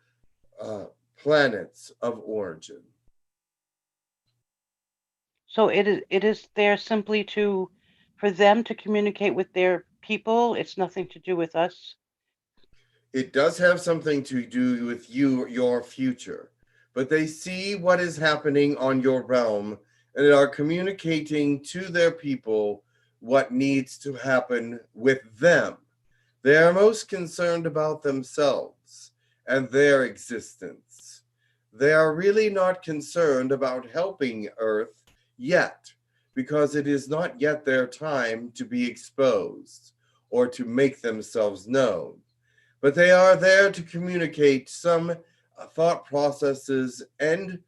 planets of origin. So it is there simply for them to communicate with their people. It's nothing to do with us. It does have something to do with your future, but they see what is happening on your realm and are communicating to their people what needs to happen with them. They are most concerned about themselves and their existence. They are really not concerned about helping Earth yet, because it is not yet their time to be exposed or to make themselves known. But they are there to communicate some thought processes and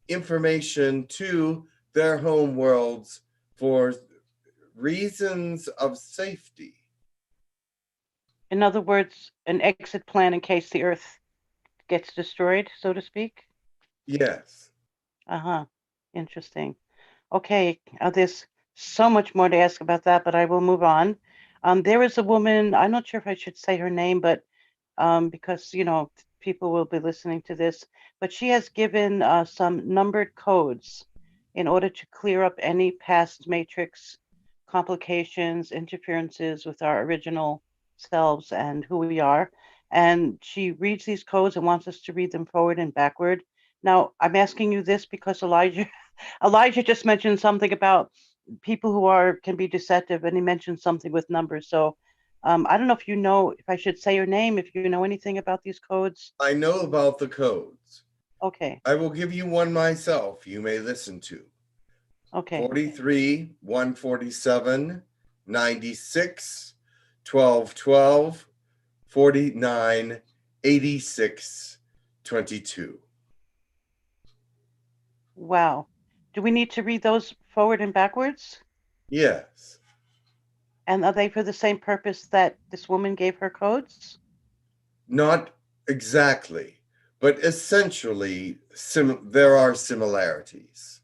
information to their home worlds for reasons of safety. In other words, an exit plan in case the Earth gets destroyed, so to speak. Yes. Uh-huh. Interesting. Okay, there's so much more to ask about that, but I will move on. There is a woman, I'm not sure if I should say her name, but because, people will be listening to this, but she has given some numbered codes in order to clear up any past matrix complications, interferences with our original selves and who we are. And she reads these codes and wants us to read them forward and backward. Now, I'm asking you this because Elijah just mentioned something about people who can be deceptive, and he mentioned something with numbers. So I don't know if I should say your name, if you know anything about these codes. I know about the codes. Okay. I will give you one myself you may listen to. Okay. 43, 147, 96, 12, 12, 49, 86, 22. Wow. Do we need to read those forward and backwards? Yes. And are they for the same purpose that this woman gave her codes? Not exactly, but essentially there are similarities.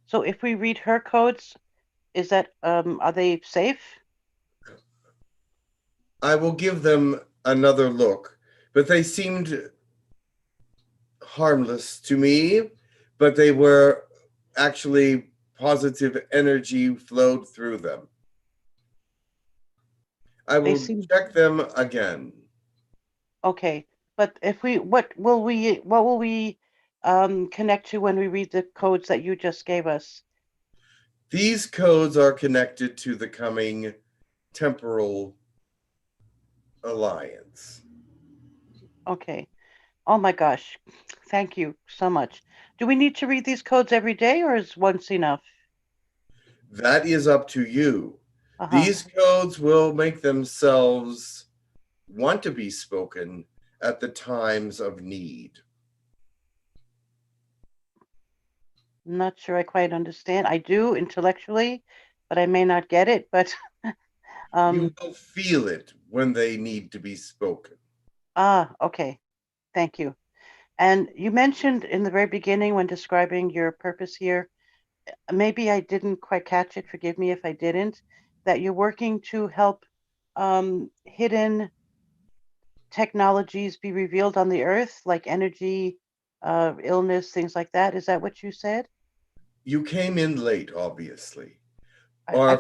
So if we read her codes, is that are they safe? I will give them another look, but they seemed harmless to me, but they were actually positive energy flowed through them. I will check them again. Okay, but what will we connect to when we read the codes that you just gave us? These codes are connected to the coming temporal alliance. Okay. Oh my gosh. Thank you so much. Do we need to read these codes every day, or is once enough? That is up to you. These codes will make themselves want to be spoken at the times of need. I'm not sure I quite understand. I do intellectually, but I may not get it. But you will feel it when they need to be spoken. Okay. Thank you. And you mentioned in the very beginning when describing your purpose here, maybe I didn't quite catch it, forgive me if I didn't, that you're working to help hidden technologies be revealed on the earth, like energy, illness, things like that. Is that what you said? You came in late, obviously. Our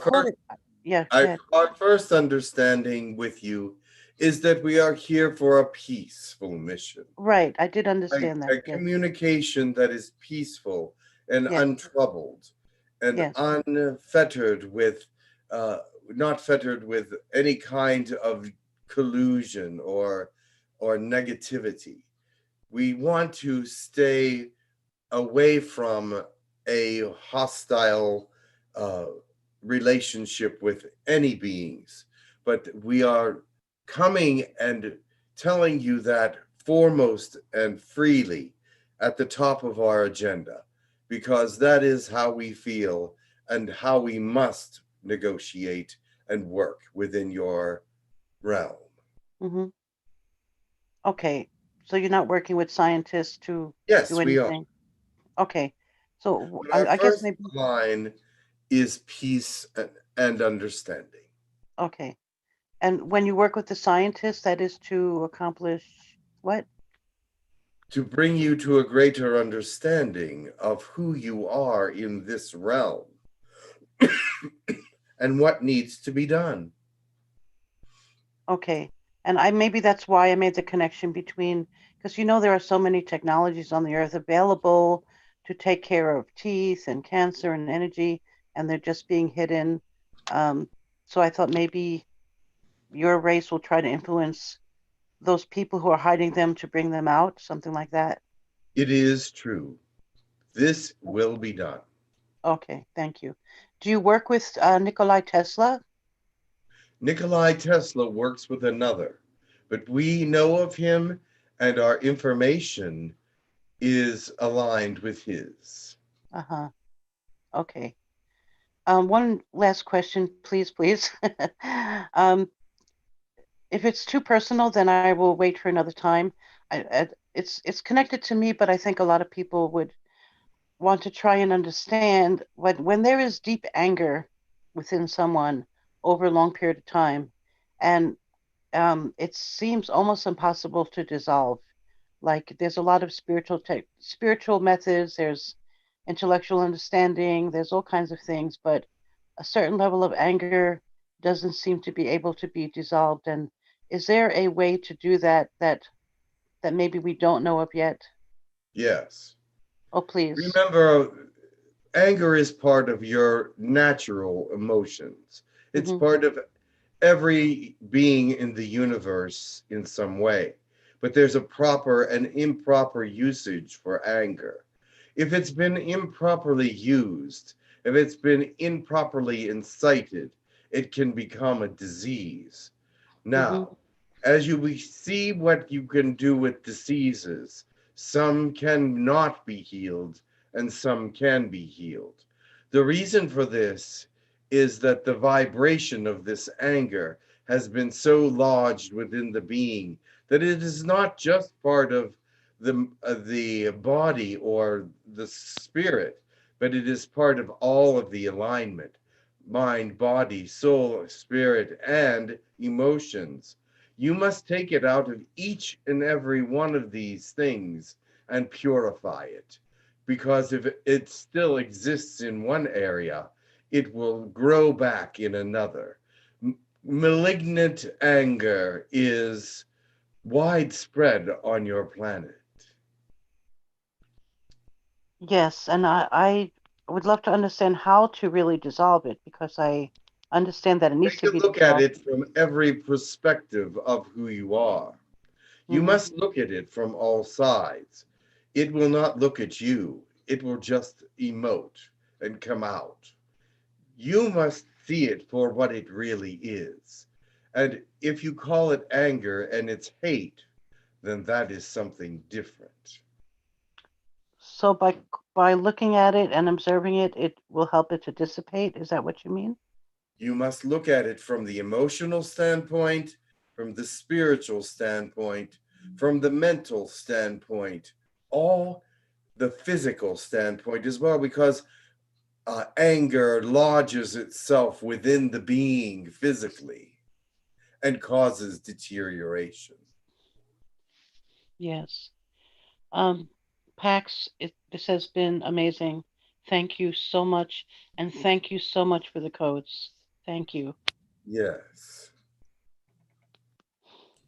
first understanding with you is that we are here for a peaceful mission. Right, I did understand that. A communication that is peaceful and untroubled and unfettered with, not fettered with any kind of collusion or or negativity. We want to stay away from a hostile relationship with any beings, but we are coming and telling you that foremost and freely at the top of our agenda, because that is how we feel and how we must negotiate and work within your realm. Mm-hmm. Okay, so you're not working with scientists to Yes, do we are. anything? Okay, so But our I guess first maybe, line is peace and understanding. okay. And when you work with the scientists, that is to accomplish what? To bring you to a greater understanding of who you are in this realm and what needs to be done. Okay, and maybe that's why I made the connection between, because there are so many technologies on the earth available to take care of teeth and cancer and energy, and they're just being hidden. So I thought maybe your race will try to influence those people who are hiding them to bring them out, something like that. It is true. This will be done. Okay, thank you. Do you work with Nikolai Tesla? Nikolai Tesla works with another, but we know of him and our information is aligned with his. Uh-huh. Okay. One last question, please. um, if it's too personal, then I will wait for another time. It's connected to me, but I think a lot of people would want to try and understand when there is deep anger within someone over a long period of time, and it seems almost impossible to dissolve. Like there's a lot of spiritual methods, there's intellectual understanding, there's all kinds of things, but a certain level of anger doesn't seem to be able to be dissolved. And is there a way to do that maybe we don't know of yet? Yes. Oh, please. Remember, anger is part of your natural emotions. It's part of every being in the universe in some way. But there's a proper and improper usage for anger. If it's been improperly used, if it's been improperly incited, it can become a disease. Now, as you see what you can do with diseases, some cannot be healed and some can be healed. The reason for this is that the vibration of this anger has been so lodged within the being that it is not just part of the body or the spirit, but it is part of all of the alignment: mind, body, soul, spirit, and emotions. You must take it out of each and every one of these things and purify it. Because if it still exists in one area, it will grow back in another. Malignant anger is widespread on your planet. Yes, and I would love to understand how to really dissolve it, because I understand that it needs Take to a be look at dissolved. it from every perspective of who you are. You must look at it from all sides. It will not look at you. It will just emote and come out. You must see it for what it really is. And if you call it anger and it's hate, then that is something different. So by looking at it and observing it, it will help it to dissipate. Is that what you mean? You must look at it from the emotional standpoint, from the spiritual standpoint, from the mental standpoint, all the physical standpoint as well, because anger lodges itself within the being physically and causes deterioration. Yes. Pax, this has been amazing. Thank you so much. And thank you so much for the codes. Thank you. Yes.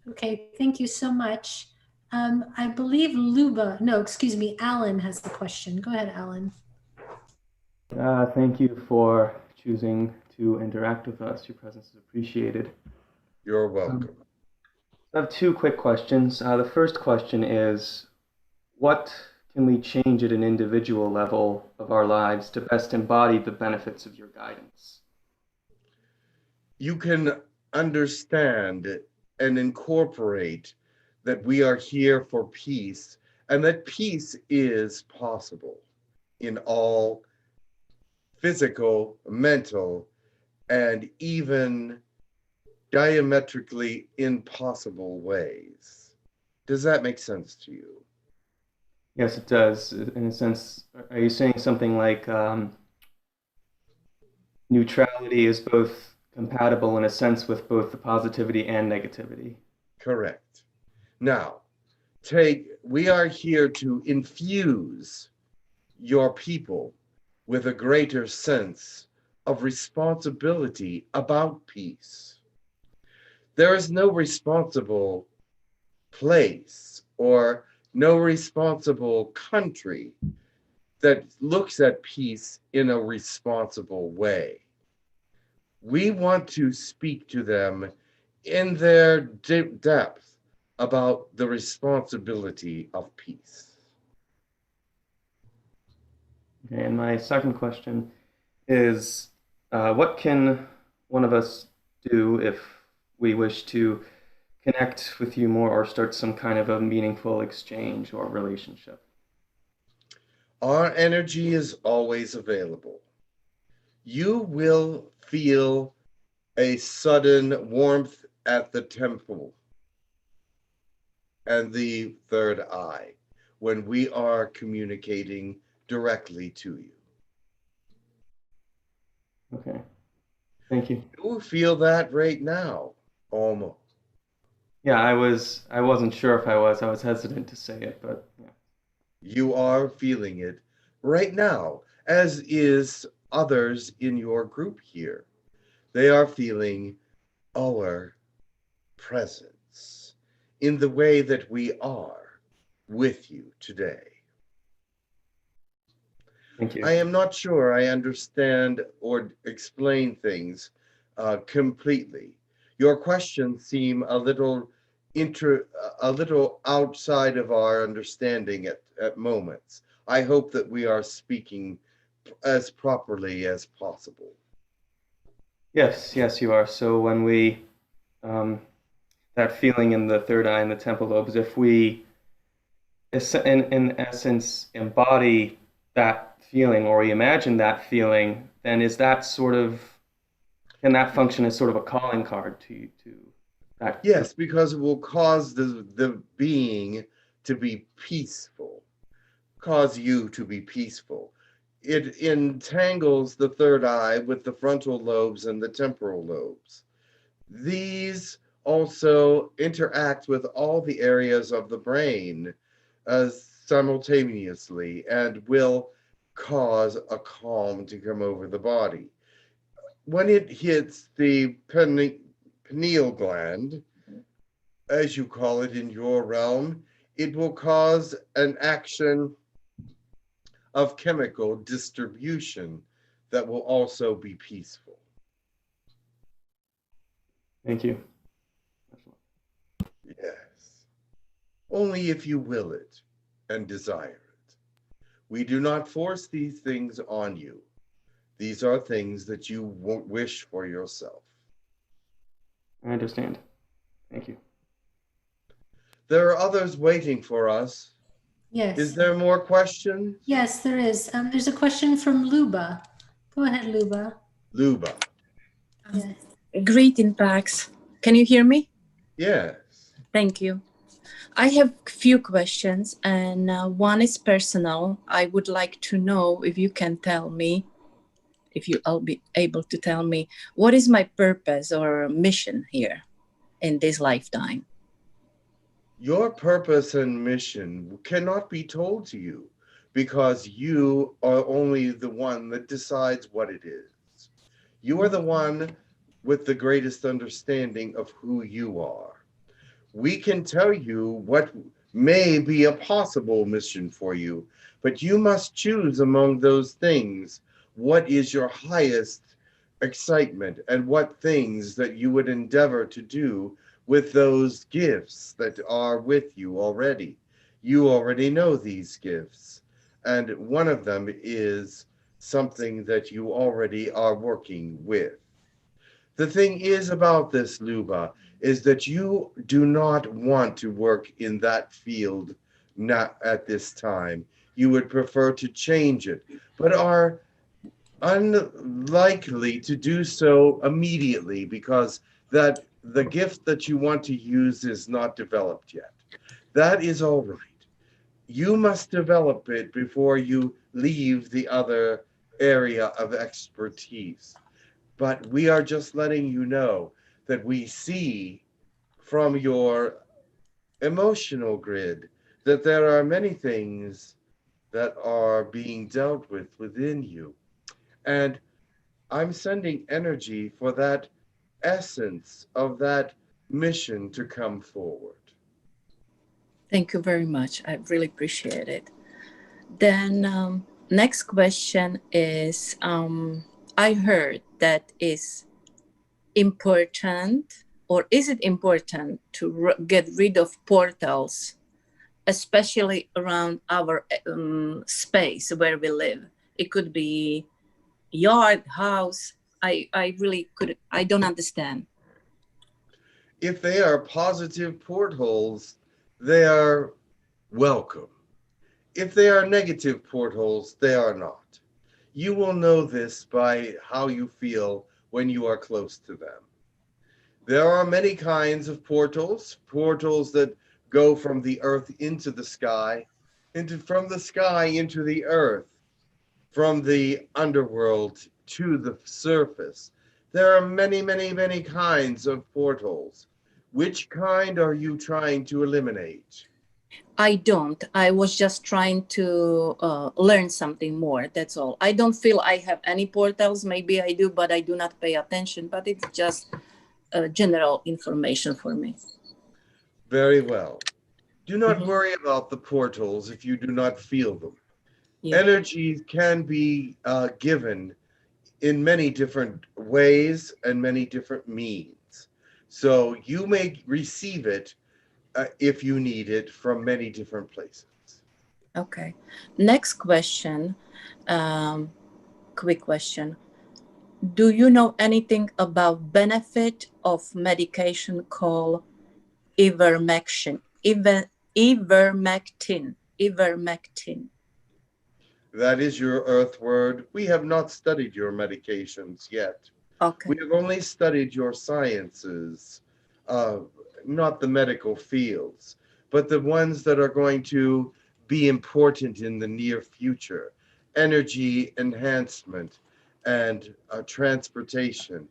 Okay, thank you so much. I believe Alan has the question. Go ahead, Alan. Thank you for choosing to interact with us. Your presence is appreciated. You're welcome. I have two quick questions. The first question is, what can we change at an individual level of our lives to best embody the benefits of your guidance? You can understand and incorporate that we are here for peace, and that peace is possible in all physical, mental, and even diametrically impossible ways. Does that make sense to you? Yes, it does. In a sense, are you saying something like neutrality is both compatible in a sense with both the positivity and negativity? Correct. Now, we are here to infuse your people with a greater sense of responsibility about peace. There is no responsible place or no responsible country that looks at peace in a responsible way. We want to speak to them in their depth about the responsibility of peace. Okay, and my second question is, what can one of us do if we wish to connect with you more or start some kind of a meaningful exchange or relationship? Our energy is always available. You will feel a sudden warmth at the temple and the third eye when we are communicating directly to you. Okay, thank you. You will feel that right now, almost. Yeah, I wasn't sure if I was hesitant to say it, but yeah. You are feeling it right now, as is others in your group here. They are feeling our presence in the way that we are with you today. Thank you. I am not sure I understand or explain things completely. Your questions seem a little outside of our understanding at moments. I hope that we are speaking as properly as possible. Yes, you are. So when we, that feeling in the third eye and the temple lobes, if we, in essence, embody that feeling or we imagine that feeling, then is that sort of, can that function as sort of a calling card to that? Yes, because it will cause the being to be peaceful, cause you to be peaceful. It entangles the third eye with the frontal lobes and the temporal lobes. These also interact with all the areas of the brain simultaneously and will cause a calm to come over the body. When it hits the pineal gland, as you call it in your realm, it will cause an action of chemical distribution that will also be peaceful. Thank you. Yes. Only if you will it and desire it. We do not force these things on you. These are things that you won't wish for yourself. I understand. Thank you. There are others waiting for us. Yes. Is there more questions? Yes, there is. There's a question from Luba. Go ahead, Luba. Luba. Yes. Greeting, Pax. Can you hear me? Yes. Thank you. I have a few questions, and one is personal. I would like to know if you can tell me, if you'll be able to tell me, what is my purpose or mission here in this lifetime? Your purpose and mission cannot be told to you because you are only the one that decides what it is. You are the one with the greatest understanding of who you are. We can tell you what may be a possible mission for you, but you must choose among those things what is your highest excitement and what things that you would endeavor to do with those gifts that are with you already. You already know these gifts, and one of them is something that you already are working with. The thing is about this, Luba, is that you do not want to work in that field not at this time. You would prefer to change it, but are unlikely to do so immediately because that the gift that you want to use is not developed yet. That is all right. You must develop it before you leave the other area of expertise. But we are just letting you know that we see from your emotional grid that there are many things that are being dealt with within you. And I'm sending energy for that essence of that mission to come forward. Thank you very much. I really appreciate it. Then next question is, I heard that is important, or is it important to get rid of portals, especially around our space where we live? It could be yard, house. I don't understand. If they are positive portholes, they are welcome. If they are negative portholes, they are not. You will know this by how you feel when you are close to them. There are many kinds of portals that go from the earth into the sky, from the sky into the earth, from the underworld to the surface. There are many, many, many kinds of portals. Which kind are you trying to eliminate? I don't. I was just trying to learn something more. That's all. I don't feel I have any portals. Maybe I do, but I do not pay attention. But it's just general information for me. Very well. Do not worry about the portals if you do not feel them. Yeah. Energy can be given in many different ways and many different means. So you may receive it if you need it from many different places. Okay. Next question, quick question. Do you know anything about benefit of medication called ivermectin? Ivermectin. That is your earth word. We have not studied your medications yet. Okay. We have only studied your sciences, not the medical fields, but the ones that are going to be important in the near future. Energy enhancement and transportation,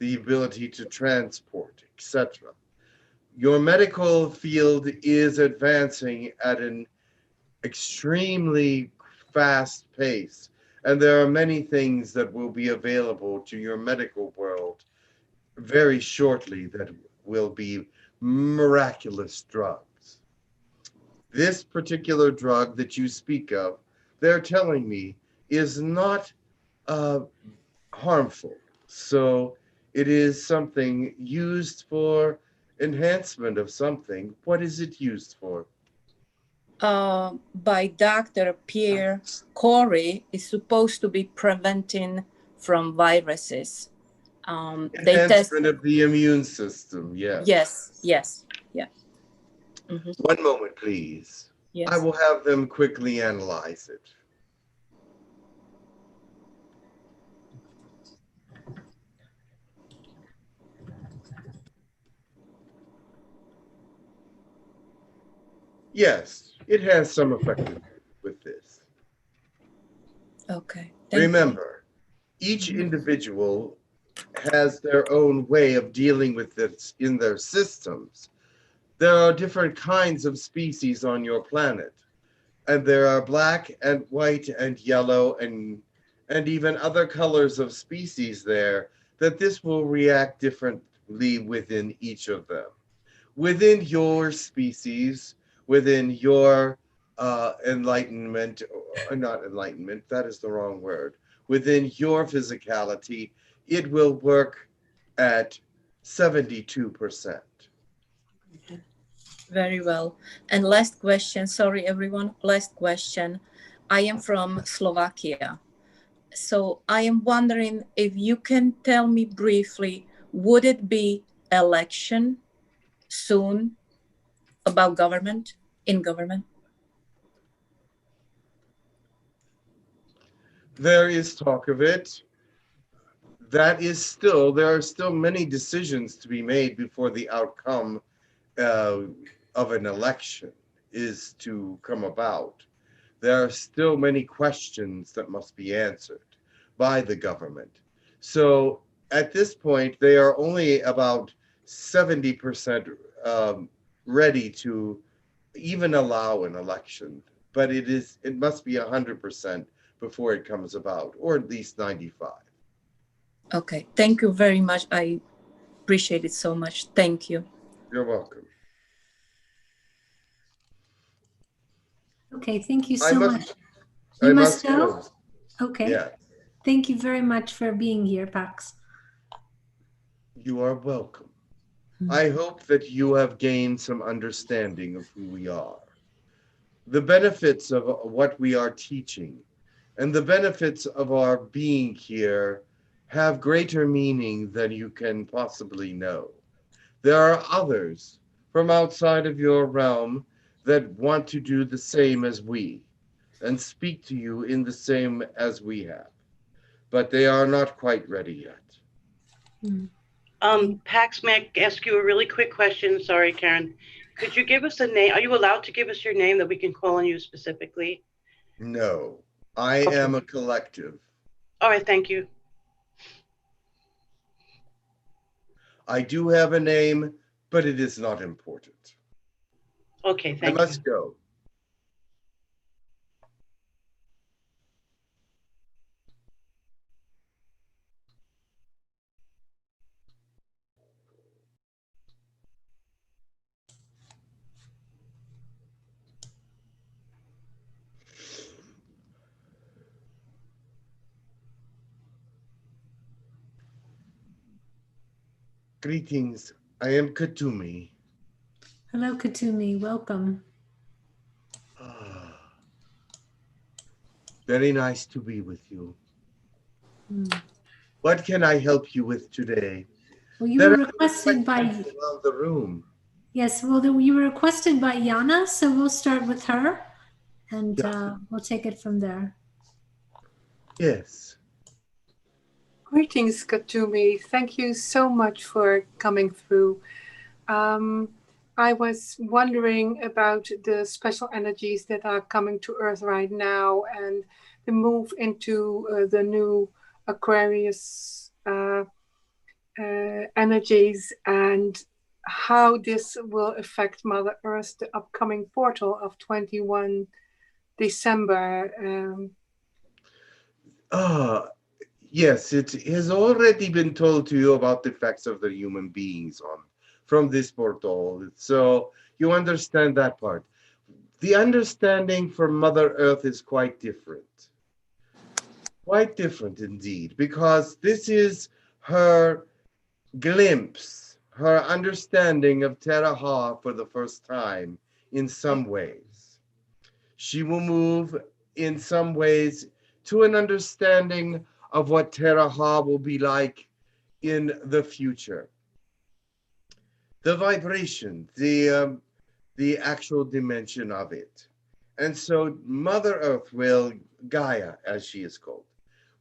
the ability to transport, etc. Your medical field is advancing at an extremely fast pace, and there are many things that will be available to your medical world very shortly that will be miraculous drugs. This particular drug that you speak of, they're telling me, is not harmful. So it is something used for enhancement of something. What is it used for? By Dr. Pierre Corey, is supposed to be preventing from viruses. Enhancement of the immune system, yes. Yes. One moment, please. Yes. I will have them quickly analyze it. Yes, it has some effect with this. Okay. Remember, each individual has their own way of dealing with this in their systems. There are different kinds of species on your planet, and there are black and white and yellow and even other colors of species there, that this will react differently within each of them. Within your species, within your enlightenment, or not enlightenment, that is the wrong word, within your physicality, it will work at 72%. Very well. And last question, sorry everyone, last question. I am from Slovakia. So I am wondering if you can tell me briefly, would it be election soon about government, in government? There is talk of it. There are still many decisions to be made before the outcome of an election is to come about. There are still many questions that must be answered by the government. So at this point, they are only about 70% ready to even allow an election, but it must be 100% before it comes about, or at least 95. Okay, thank you very much. I appreciate it so much. Thank you. You're welcome. Okay, thank you so much. You I must go? Okay. Yeah. Thank you very much for being here, Pax. You are welcome. I hope that you have gained some understanding of who we are, the benefits of what we are teaching, and the benefits of our being here have greater meaning than you can possibly know. There are others from outside of your realm that want to do the same as we and speak to you in the same as we have, but they are not quite ready yet. Pax, may I ask you a really quick question? Sorry, Karen. Could you give us a name? Are you allowed to give us your name that we can call on you specifically? No, I am a collective. All right, thank you. I do have a name, but it is not important. Okay, thank you. I must go. Greetings. I am Katumi. Hello, Katumi. Welcome. Very nice to be with you. What can I help you with today? Well, you were requested by around the room. Yes, well, you were requested by Yana, so we'll start with her, and we'll take it from there. Yes. Greetings, Katumi. Thank you so much for coming through. I was wondering about the special energies that are coming to Earth right now and the move into the new Aquarius energies and how this will affect Mother Earth, the upcoming portal of 21 December. Yes, it has already been told to you about the effects of the human beings from this portal. So you understand that part. The understanding for Mother Earth is quite different. Quite different indeed, because this is her glimpse, her understanding of Teraha for the first time in some ways. She will move in some ways to an understanding of what Teraha will be like in the future. The vibration, the actual dimension of it. And so Mother Earth will, Gaia as she is called,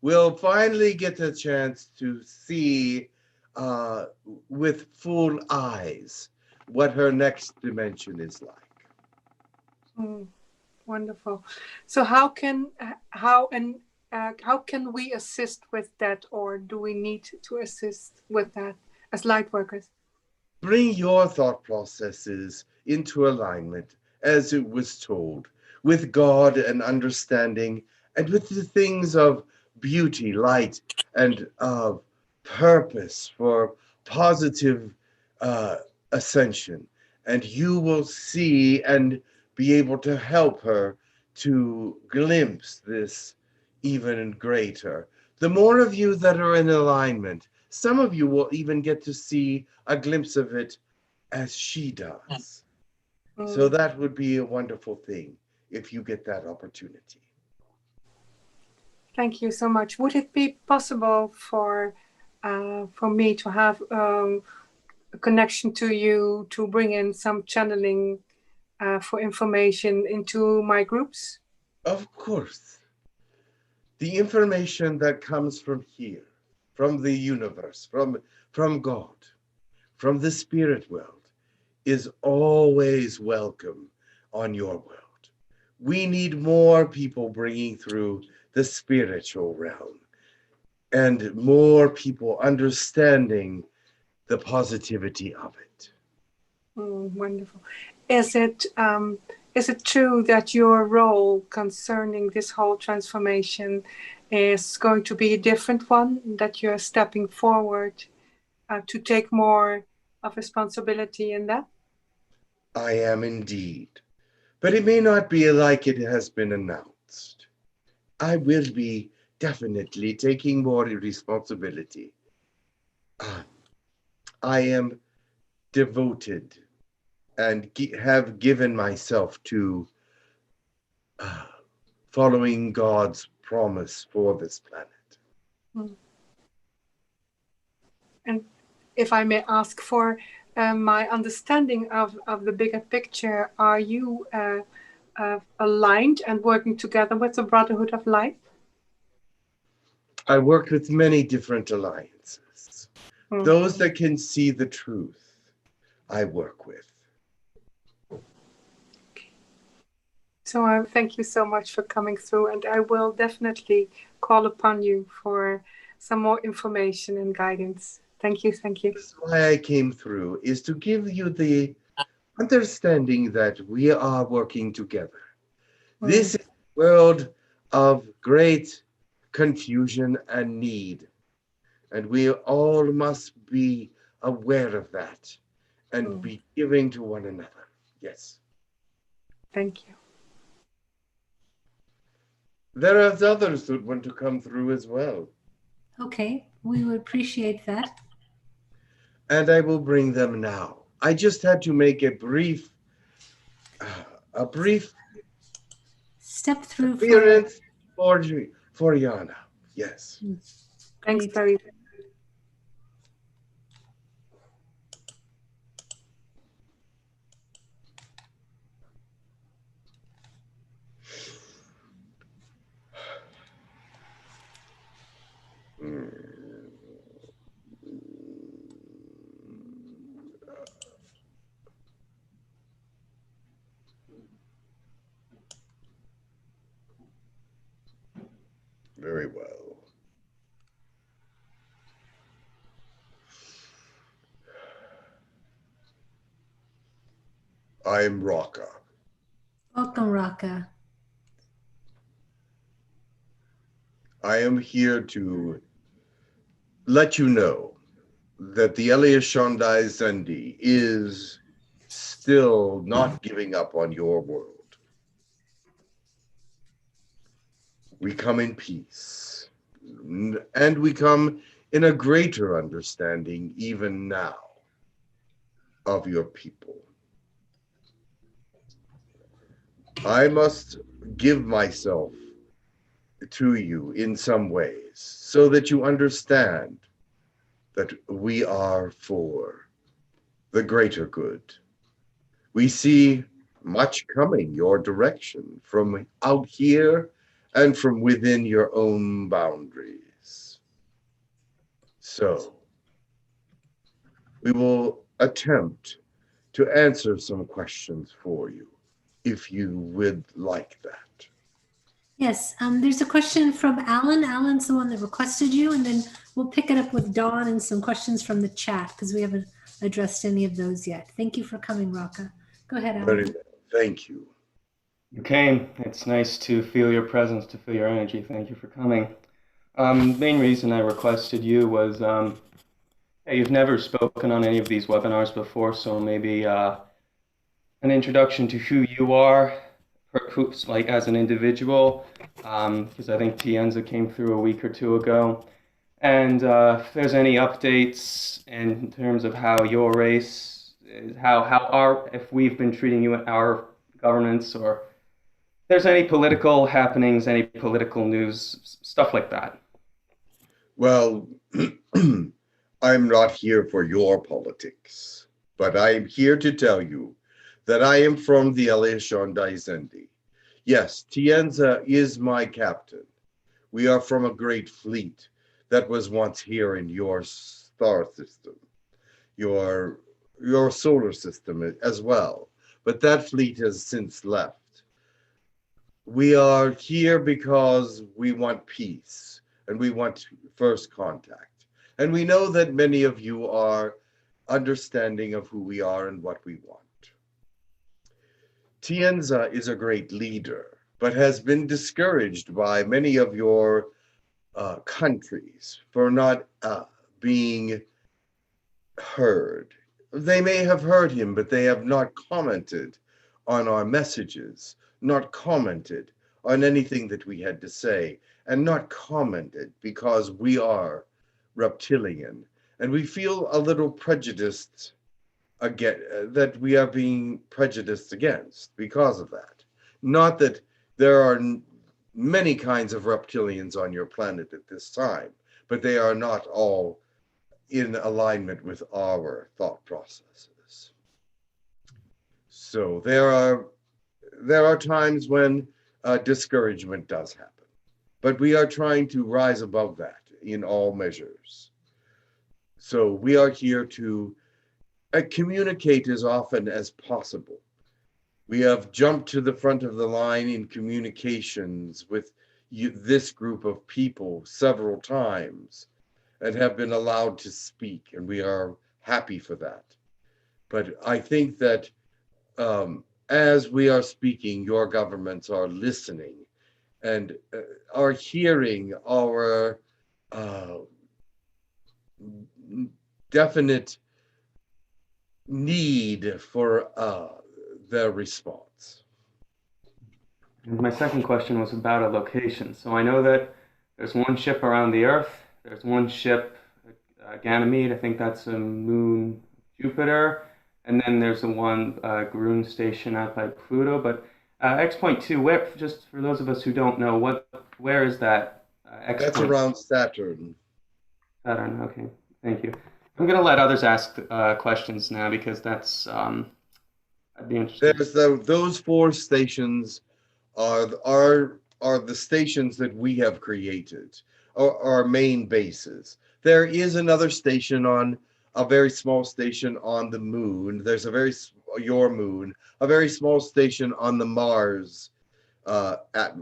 will finally get a chance to see with full eyes what her next dimension is like. Wonderful. So how can we assist with that, or do we need to assist with that as light workers? Bring your thought processes into alignment, as it was told, with God and understanding, and with the things of beauty, light, and purpose for positive ascension. And you will see and be able to help her to glimpse this even greater. The more of you that are in alignment, some of you will even get to see a glimpse of it as she does. So that would be a wonderful thing if you get that opportunity. Thank you so much. Would it be possible for me to have a connection to you to bring in some channeling for information into my groups? Of course. The information that comes from here, from the universe, from God, from the spirit world, is always welcome on your world. We need more people bringing through the spiritual realm and more people understanding the positivity of it. Wonderful. Is it true that your role concerning this whole transformation is going to be a different one, that you're stepping forward to take more of responsibility in that? I am indeed, but it may not be like it has been announced. I will be definitely taking more responsibility. I am devoted and have given myself to following God's promise for this planet. And if I may ask for my understanding of the bigger picture, are you aligned and working together with the Brotherhood of Light? I work with many different alliances. Those that can see the truth, I work with. Okay. So I thank you so much for coming through, and I will definitely call upon you for some more information and guidance. Thank you, thank you. That's why I came through, is to give you the understanding that we are working together. This is a world of great confusion and need, and we all must be aware of that and be giving to one another. Yes. Thank you. There are others that want to come through as well. Okay, we would appreciate that. And I will bring them now. I just had to make a brief step through appearance for Yana. Yes. Thanks very much. Very well. I'm Raka. Welcome, Raka. I am here to let you know that the Elias Shondai Zendi is still not giving up on your world. We come in peace, and we come in a greater understanding even now of your people. I must give myself to you in some ways so that you understand that we are for the greater good. We see much coming your direction from out here and from within your own boundaries. So we will attempt to answer some questions for you, if you would like that. Yes, there's a question from Alan. Alan's the one that requested you, and then we'll pick it up with Dawn and some questions from the chat because we haven't addressed any of those yet. Thank you for coming, Raka. Go ahead, Alan. Very well. Thank you. You came. It's nice to feel your presence, to feel your energy. Thank you for coming. Main reason I requested you was you've never spoken on any of these webinars before, so maybe an introduction to who you are, like as an individual, because I think Tienza came through a week or two ago. And if there's any updates in terms of how your race if we've been treating you, our governments, or if there's any political happenings, any political news, stuff like that. Well, I'm not here for your politics, but I am here to tell you that I am from the Eliashon Daizendi. Yes, Tienza is my captain. We are from a great fleet that was once here in your star system, your solar system as well. But that fleet has since left. We are here because we want peace and we want first contact. And we know that many of you are understanding of who we are and what we want. Tienza is a great leader, but has been discouraged by many of your countries for not being heard. They may have heard him, but they have not commented on our messages, not commented on anything that we had to say, and not commented because we are reptilian, and we feel a little prejudiced again, that we are being prejudiced against because of that. Not that there are many kinds of reptilians on your planet at this time, but they are not all in alignment with our thought processes. So there are times when discouragement does happen, but we are trying to rise above that in all measures. So we are here to communicate as often as possible. We have jumped to the front of the line in communications with this group of people several times and have been allowed to speak, and we are happy for that. But I think that as we are speaking, your governments are listening and are hearing our definite need for their response. And my second question was about a location. So I know that there's one ship around the Earth. There's one ship, Ganymede. I think that's a moon, Jupiter. And then there's the one Grun station out by Pluto. But X.2, where, just for those of us who don't know, where is that? That's around Saturn. Saturn, okay. Thank you. I'm going to let others ask questions now because that's, I'd be interested. There's those 4 stations are the stations that we have created, our main bases. There is another station a very small station on the moon. There's your moon, a very small station on the Mars,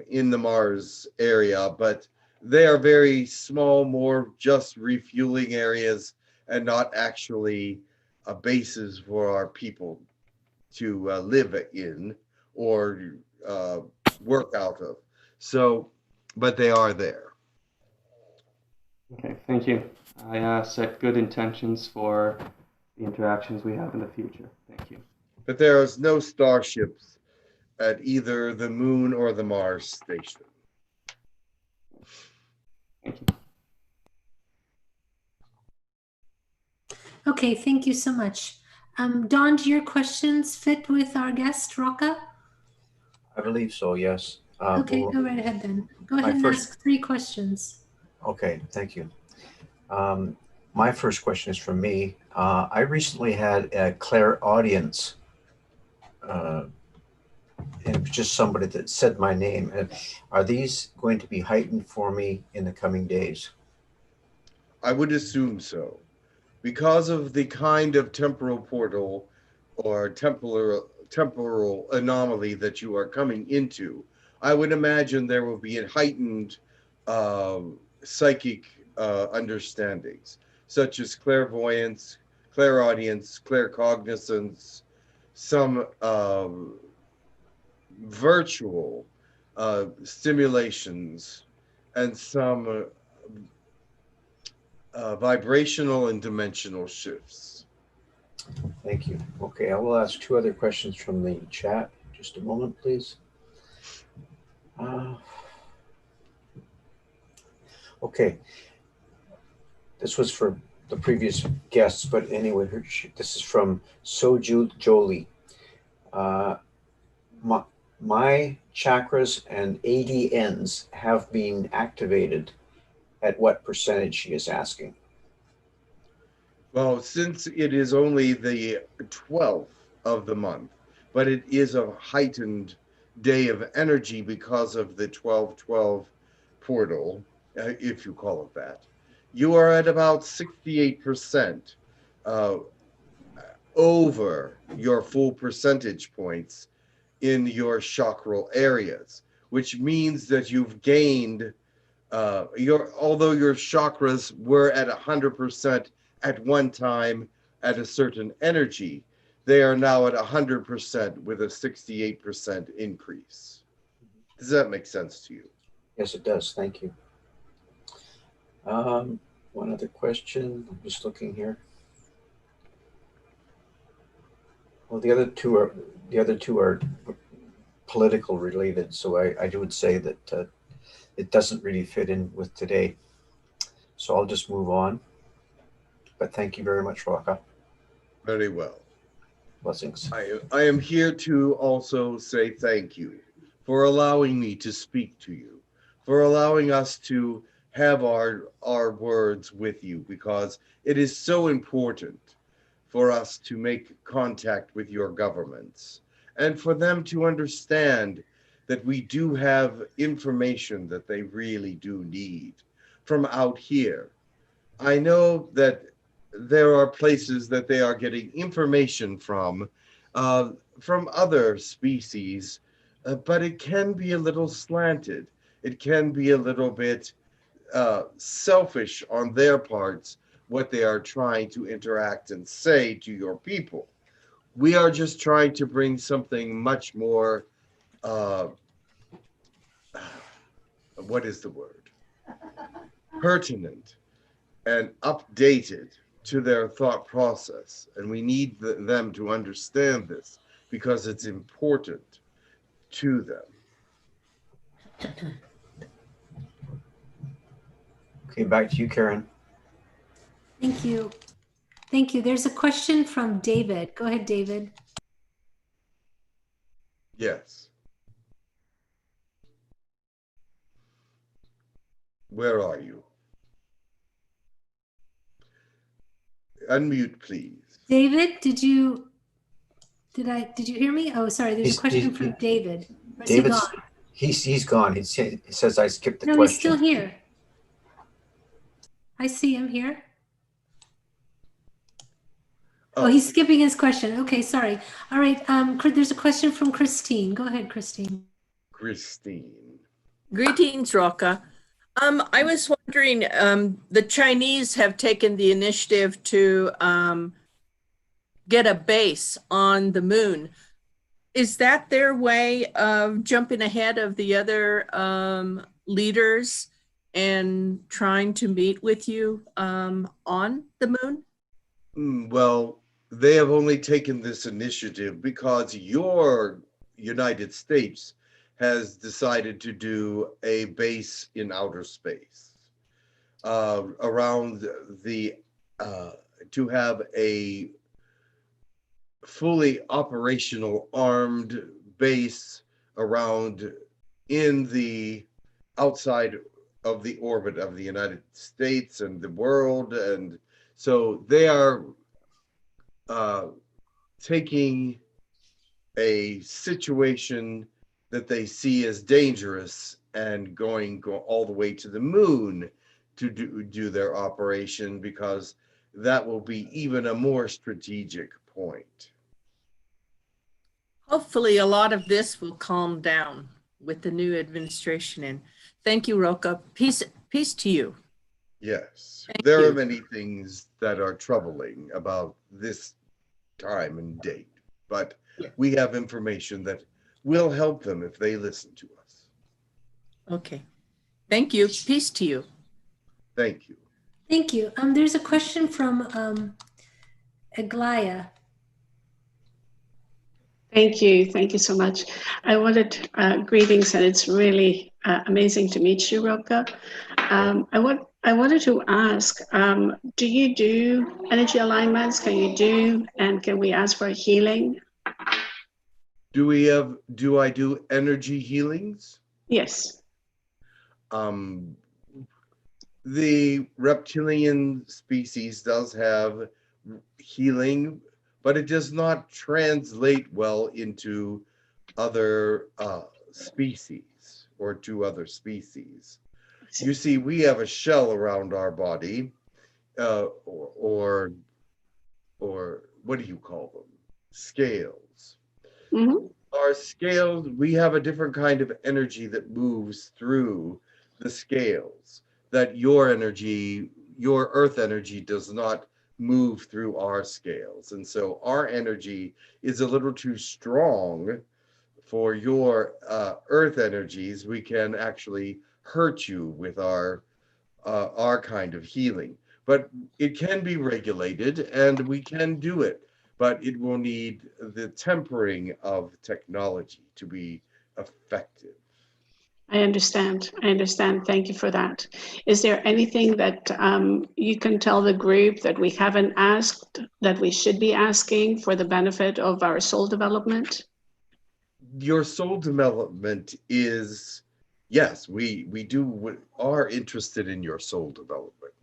in the Mars area, but they are very small, more just refueling areas and not actually bases for our people to live in or work out of. So, but they are there. Okay, thank you. I set good intentions for the interactions we have in the future. Thank you. But there is no starships at either the moon or the Mars station. Thank you. Okay, thank you so much. Don, do your questions fit with our guest, Rocca? I believe so, yes. Okay, go right ahead then. Go ahead and ask 3 questions. Okay, thank you. My first question is from me. I recently had a clairaudience, and it was just somebody that said my name. And are these going to be heightened for me in the coming days? I would assume so. Because of the kind of temporal portal or temporal anomaly that you are coming into, I would imagine there will be a heightened psychic understandings, such as clairvoyance, clairaudience, claircognizance, some virtual stimulations, and some vibrational and dimensional shifts. Thank you. Okay, I will ask 2 other questions from the chat. Just a moment, please. Okay. This was for the previous guests, but anyway, this is from Soju Jolie. My chakras and ADNs have been activated. At what percentage, she is asking? Well, since it is only the 12th of the month, but it is a heightened day of energy because of the 12/12 portal, if you call it that, you are at about 68% over your full percentage points in your chakral areas, which means that you've gained although your chakras were at 100% at one time at a certain energy, they are now at 100% with a 68% increase. Does that make sense to you? Yes, it does. Thank you. One other question. I'm just looking here. Well, the other two are political related, so I would say that it doesn't really fit in with today. So I'll just move on. But thank you very much, Raka. Very well. Blessings. I am here to also say thank you for allowing me to speak to you, for allowing us to have our words with you, because it is so important for us to make contact with your governments and for them to understand that we do have information that they really do need from out here. I know that there are places that they are getting information from other species, but it can be a little slanted. It can be a little bit selfish on their parts, what they are trying to interact and say to your people. We are just trying to bring something much more, what is the word? Pertinent and updated to their thought process. And we need them to understand this because it's important to them. Okay, back to you, Karen. Thank you. Thank you. There's a question from David. Go ahead, David. Yes. Where are you? Unmute, please. David, did you hear me? Oh, sorry. There's a question from David. Is he gone? He's gone. He says I skipped the question. No, he's still here. I see him here. Oh, he's skipping his question. Okay, sorry. All right. There's a question from Christine. Go ahead, Christine. Christine. Greetings, Raka. I was wondering, the Chinese have taken the initiative to get a base on the moon. Is that their way of jumping ahead of the other leaders and trying to meet with you on the moon? Well, they have only taken this initiative because your United States has decided to do a base in outer space around the to have a fully operational armed base around in the outside of the orbit of the United States and the world. And so they are taking a situation that they see as dangerous and going all the way to the moon to do their operation, because that will be even a more strategic point. Hopefully a lot of this will calm down with the new administration in. Thank you, Roka. Peace to you. Yes, there are many things that are troubling about this time and date, but we have information that will help them if they listen to us. Okay. Thank you. Peace to you. Thank you. Thank you. There's a question from Aglaya. Thank you. Thank you so much. I wanted greetings, and it's really amazing to meet you, Roka. I wanted to ask, do you do energy alignments? Can we ask for healing? Do I do energy healings? Yes. The reptilian species does have healing, but it does not translate well into other species or to other species. You see, we have a shell around our body, or what do you call them? Scales. Mm-hmm. Our scales, we have a different kind of energy that moves through the scales, that your energy, your earth energy, does not move through our scales. And so our energy is a little too strong for your earth energies. We can actually hurt you with our kind of healing. But it can be regulated, and we can do it, but it will need the tempering of technology to be effective. I understand. Thank you for that. Is there anything that you can tell the group that we haven't asked that we should be asking for the benefit of our soul development? Your soul development is, yes, we are interested in your soul development.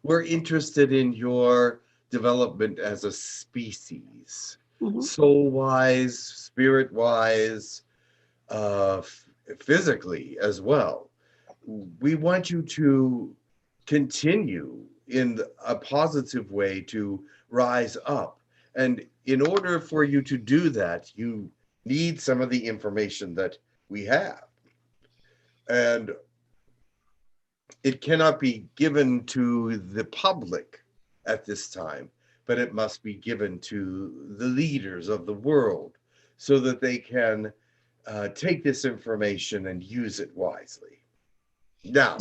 We're interested in your development as a species, soul-wise, spirit-wise, physically as well. We want you to continue in a positive way to rise up. And in order for you to do that, you need some of the information that we have. And it cannot be given to the public at this time, but it must be given to the leaders of the world so that they can take this information and use it wisely. Now,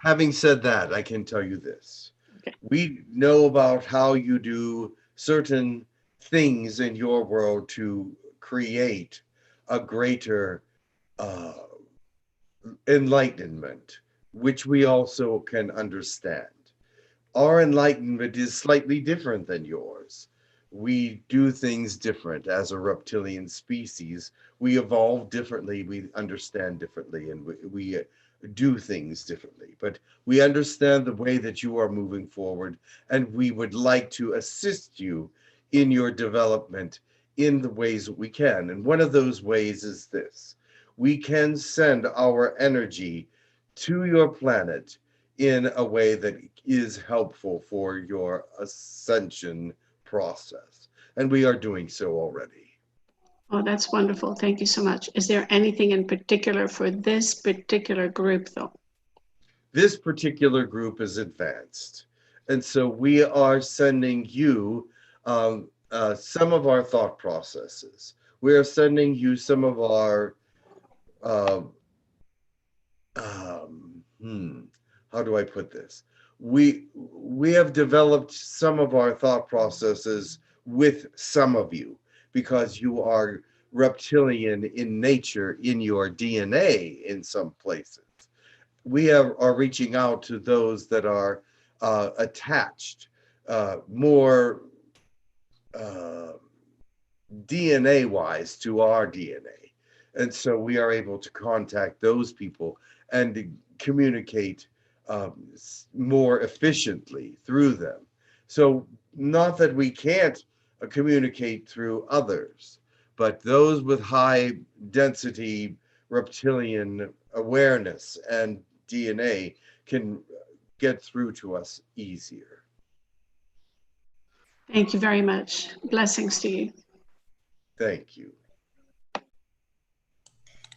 having said that, I can tell you this. Okay. We know about how you do certain things in your world to create a greater enlightenment, which we also can understand. Our enlightenment is slightly different than yours. We do things different as a reptilian species. We evolve differently, we understand differently, and we do things differently. But we understand the way that you are moving forward, and we would like to assist you in your development in the ways that we can. And one of those ways is this. We can send our energy to your planet in a way that is helpful for your ascension process. And we are doing so already. Oh, that's wonderful. Thank you so much. Is there anything in particular for this particular group, though? This particular group is advanced. And so we are sending you some of our thought processes. We are sending you some of our how do I put this? We have developed some of our thought processes with some of you because you are reptilian in nature, in your DNA in some places. We are reaching out to those that are attached, more DNA-wise to our DNA. And so we are able to contact those people and communicate more efficiently through them. So not that we can't communicate through others, but those with high density reptilian awareness and DNA can get through to us easier. Thank you very much. Blessings to you. Thank you.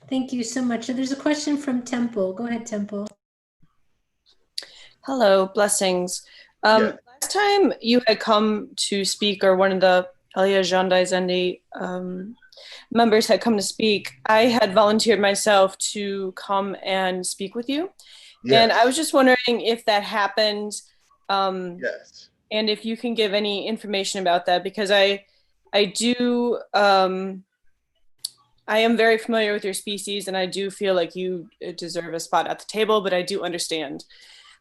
Thank you so much. There's a question from Temple. Go ahead, Temple. Hello, blessings. Yes. Last time you had come to speak, or one of the Pleiadians and the members had come to speak, I had volunteered myself to come and speak with you. Yes. And I was just wondering if that happened. Yes. And if you can give any information about that, because I I do. I am very familiar with your species, and I do feel like you deserve a spot at the table. But I do understand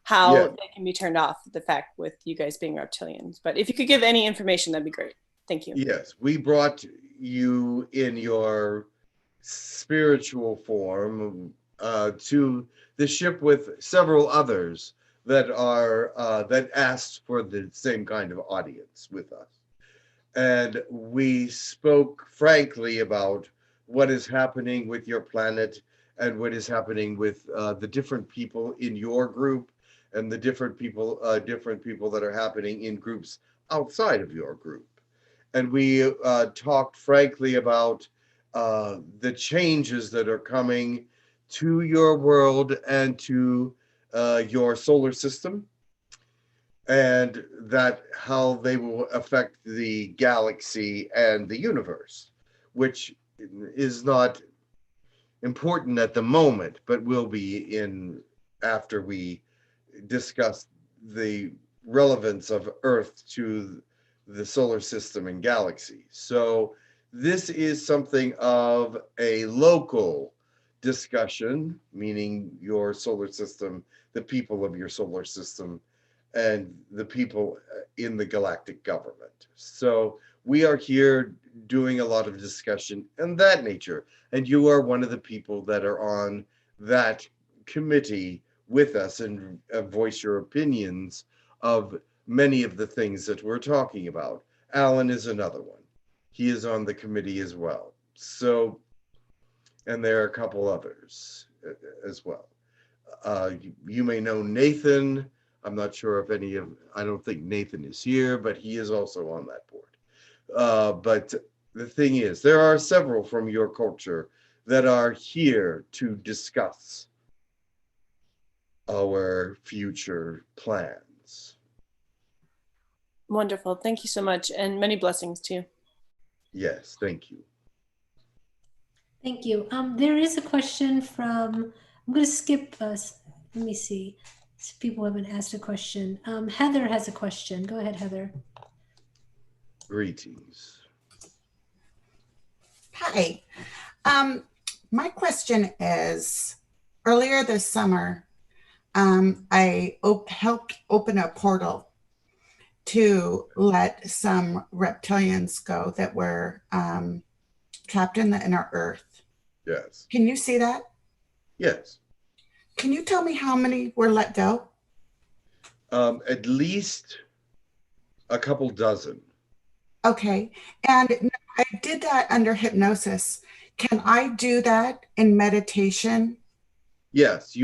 how Yeah. they can be turned off. The fact with you guys being reptilians. But if you could give any information, that'd be great. Thank you. Yes, we brought you in your spiritual form to the ship with several others that are that asked for the same kind of audience with us. And we spoke frankly about what is happening with your planet and what is happening with the different people in your group and the different people that are happening in groups outside of your group. And we talked frankly about the changes that are coming to your world and to your solar system, and that how they will affect the galaxy and the universe, which is not important at the moment, but will be in after we discuss the relevance of Earth to the solar system and galaxy. So this is something of a local discussion, meaning your solar system, the people of your solar system, and the people in the galactic government. So we are here doing a lot of discussion and that nature. And you are one of the people that are on that committee with us and voice your opinions of many of the things that we're talking about. Alan is another one. He is on the committee as well. So, and there are a couple others as well. You may know Nathan. I'm not sure if I don't think Nathan is here, but he is also on that board. But the thing is, there are several from your culture that are here to discuss our future plans. Wonderful. Thank you so much, and many blessings to you. Yes, thank you. Thank you. There is a question from, I'm going to skip us. Let me see. People haven't asked a question. Heather has a question. Go ahead, Heather. Greetings. Hi. My question is, earlier this summer, I helped open a portal to let some reptilians go that were trapped in the inner earth. Yes. Can you see that? Yes. Can you tell me how many were let go? At least a couple dozen. Okay. And I did that under hypnosis. Can I do that in meditation? Yes,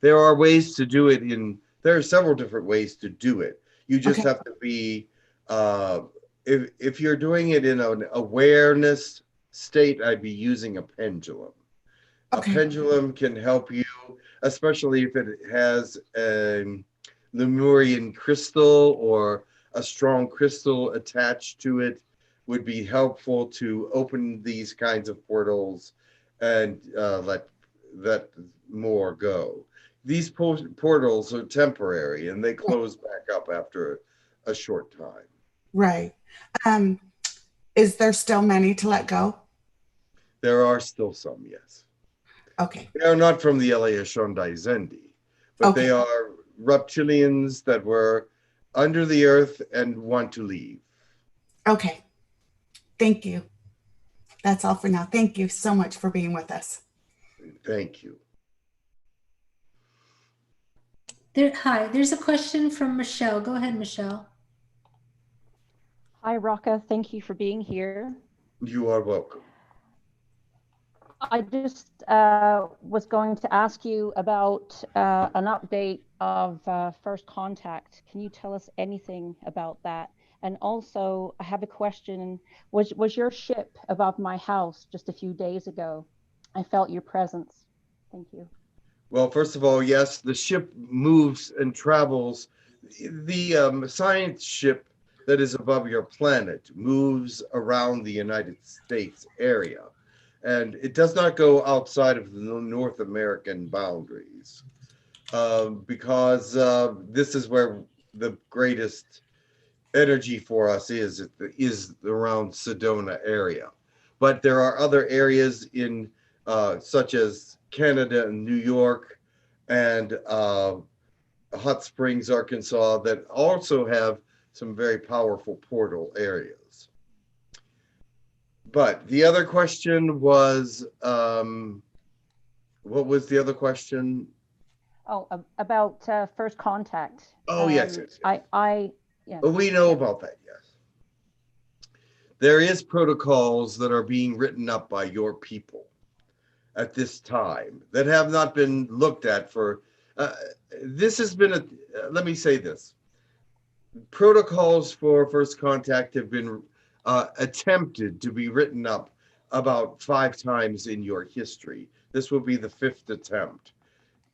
there are ways to do it there are several different ways to do it. You just Okay. have to be, if you're doing it in an awareness state, I'd be using a pendulum. Okay. A pendulum can help you, especially if it has a Lemurian crystal or a strong crystal attached to it, would be helpful to open these kinds of portals and let more go. These portals are temporary and they close back up after a short time. Right. Is there still many to let go? There are still some, yes. Okay. They are not from the Zendi, but Okay. they are reptilians that were under the earth and want to leave. Okay. Thank you. That's all for now. Thank you so much for being with us. Thank you. Hi, there's a question from Michelle. Go ahead, Michelle. Hi, Rocca. Thank you for being here. You are welcome. I just was going to ask you about an update of First Contact. Can you tell us anything about that? And also, I have a question. Was your ship above my house just a few days ago? I felt your presence. Thank you. Well, first of all, yes, the ship moves and travels. The science ship that is above your planet moves around the United States area. And it does not go outside of the North American boundaries because this is where the greatest energy for us is around Sedona area. But there are other areas in such as Canada and New York and Hot Springs, Arkansas, that also have some very powerful portal areas. But the other question was, what was the other question? Oh, about first contact. Oh, yes, yes, yes. Yes. We know about that, yes. There is protocols that are being written up by your people at this time that have not been looked at for, this has been let me say this. Protocols for first contact have been attempted to be written up about 5 times in your history. This will be the 5th attempt.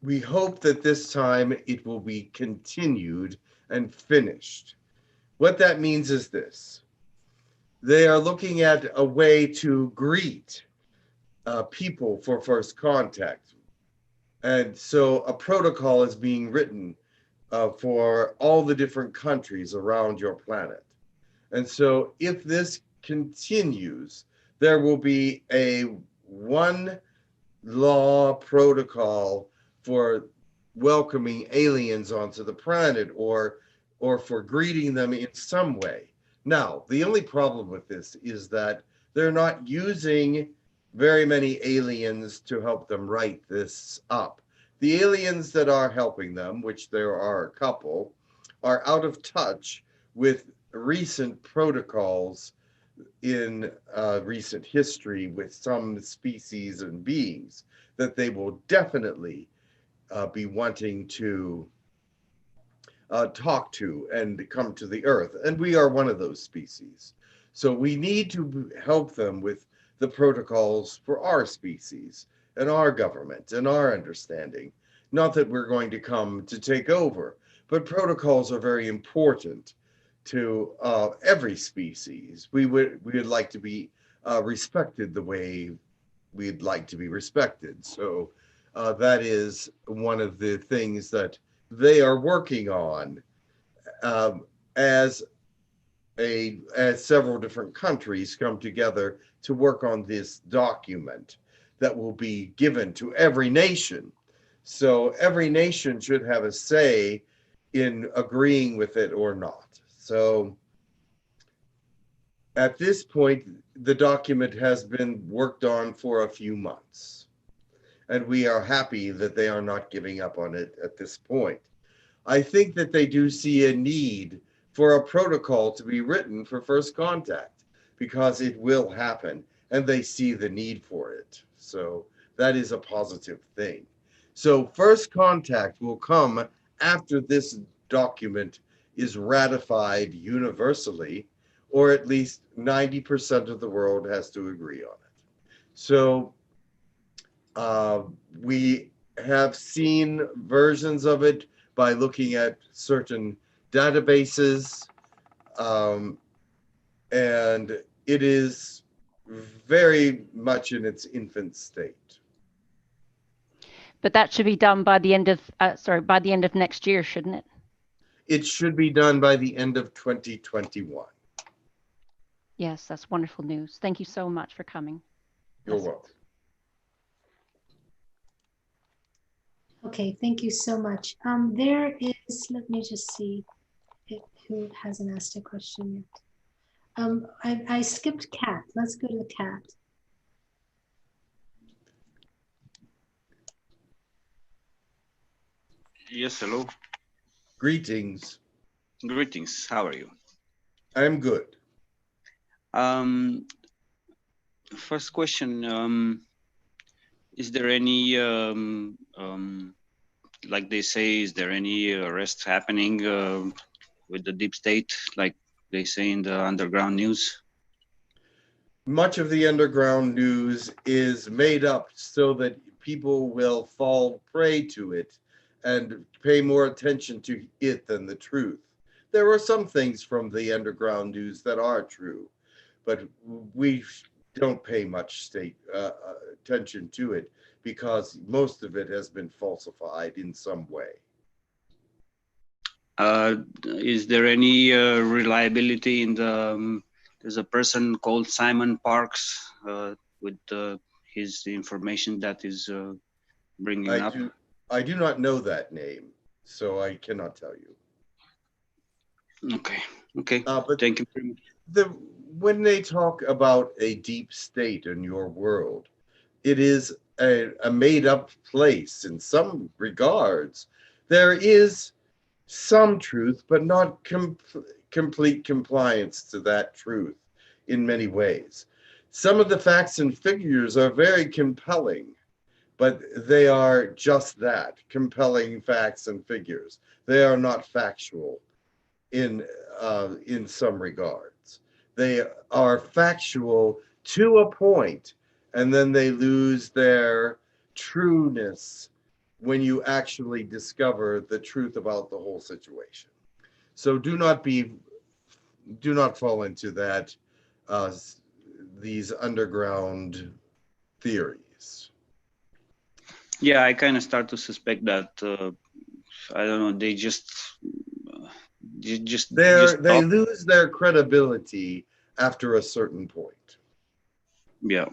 We hope that this time it will be continued and finished. What that means is this. They are looking at a way to greet people for first contact. And so a protocol is being written for all the different countries around your planet. And so if this continues, there will be a one law protocol for welcoming aliens onto the planet or for greeting them in some way. Now, the only problem with this is that they're not using very many aliens to help them write this up. The aliens that are helping them, which there are a couple, are out of touch with recent protocols in recent history with some species and beings that they will definitely be wanting to talk to and come to the earth. And we are one of those species. So we need to help them with the protocols for our species and our government and our understanding. Not that we're going to come to take over, but protocols are very important to every species. We would like to be respected the way we'd like to be respected. So that is one of the things that they are working on as several different countries come together to work on this document that will be given to every nation. So every nation should have a say in agreeing with it or not. So at this point, the document has been worked on for a few months, and we are happy that they are not giving up on it at this point. I think that they do see a need for a protocol to be written for first contact because it will happen and they see the need for it. So that is a positive thing. So first contact will come after this document is ratified universally, or at least 90% of the world has to agree on it. So we have seen versions of it by looking at certain databases, and it is very much in its infant state. But that should be done by the end of by the end of next year, shouldn't it? It should be done by the end of 2021. Yes, that's wonderful news. Thank you so much for coming. You're welcome. Okay, thank you so much. There is, let me just see who hasn't asked a question yet. I skipped Kat. Let's go to the Kat. Yes, hello. Greetings. Greetings. How are you? I'm good. First question, is there any, like they say, is there any arrests happening with the deep state, like they say in the underground news? Much of the underground news is made up so that people will fall prey to it and pay more attention to it than the truth. There are some things from the underground news that are true, but we don't pay much attention to it because most of it has been falsified in some way. Is there any reliability in the? There's a person called Simon Parks with his information that is bringing up. I do not know that name, so I cannot tell you. Okay. Okay. But thank you very much. When they talk about a deep state in your world, it is a made-up place in some regards. There is some truth, but not complete compliance to that truth in many ways. Some of the facts and figures are very compelling, but they are just that, compelling facts and figures. They are not factual in some regards. They are factual to a point, and then they lose their trueness when you actually discover the truth about the whole situation. So do not fall into that, these underground theories. Yeah, I kind of start to suspect that. I don't know. They just they lose their credibility after a certain point. Yeah.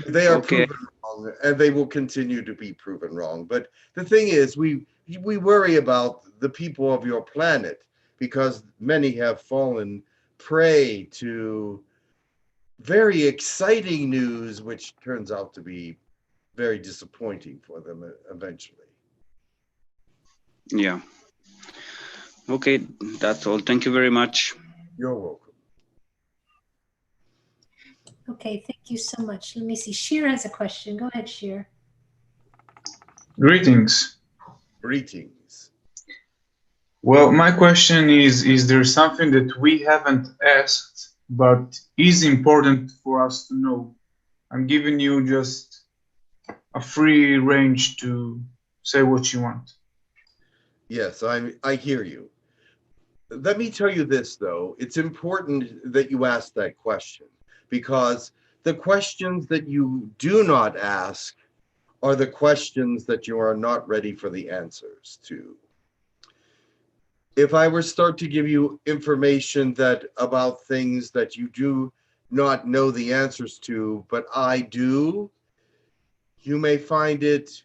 They are proven wrong, and they will continue to be proven wrong. But the thing is, we worry about the people of your planet because many have fallen prey to very exciting news, which turns out to be very disappointing for them eventually. Yeah. Okay, that's all. Thank you very much. You're welcome. Okay, thank you so much. Let me see. Sheer has a question. Go ahead, Sheer. Greetings. Greetings. Well, my question is there something that we haven't asked but is important for us to know? I'm giving you just a free range to say what you want. Yes, I hear you. Let me tell you this, though. It's important that you ask that question, because the questions that you do not ask are the questions that you are not ready for the answers to. If I were to start to give you information about things that you do not know the answers to, but I do, you may find it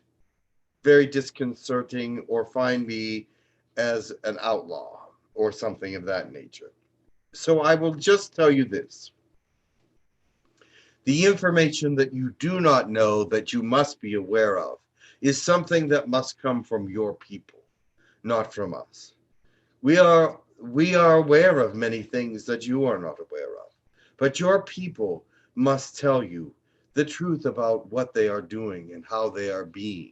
very disconcerting or find me as an outlaw or something of that nature. So I will just tell you this. The information that you do not know that you must be aware of is something that must come from your people, not from us. We are aware of many things that you are not aware of, but your people must tell you the truth about what they are doing and how they are being.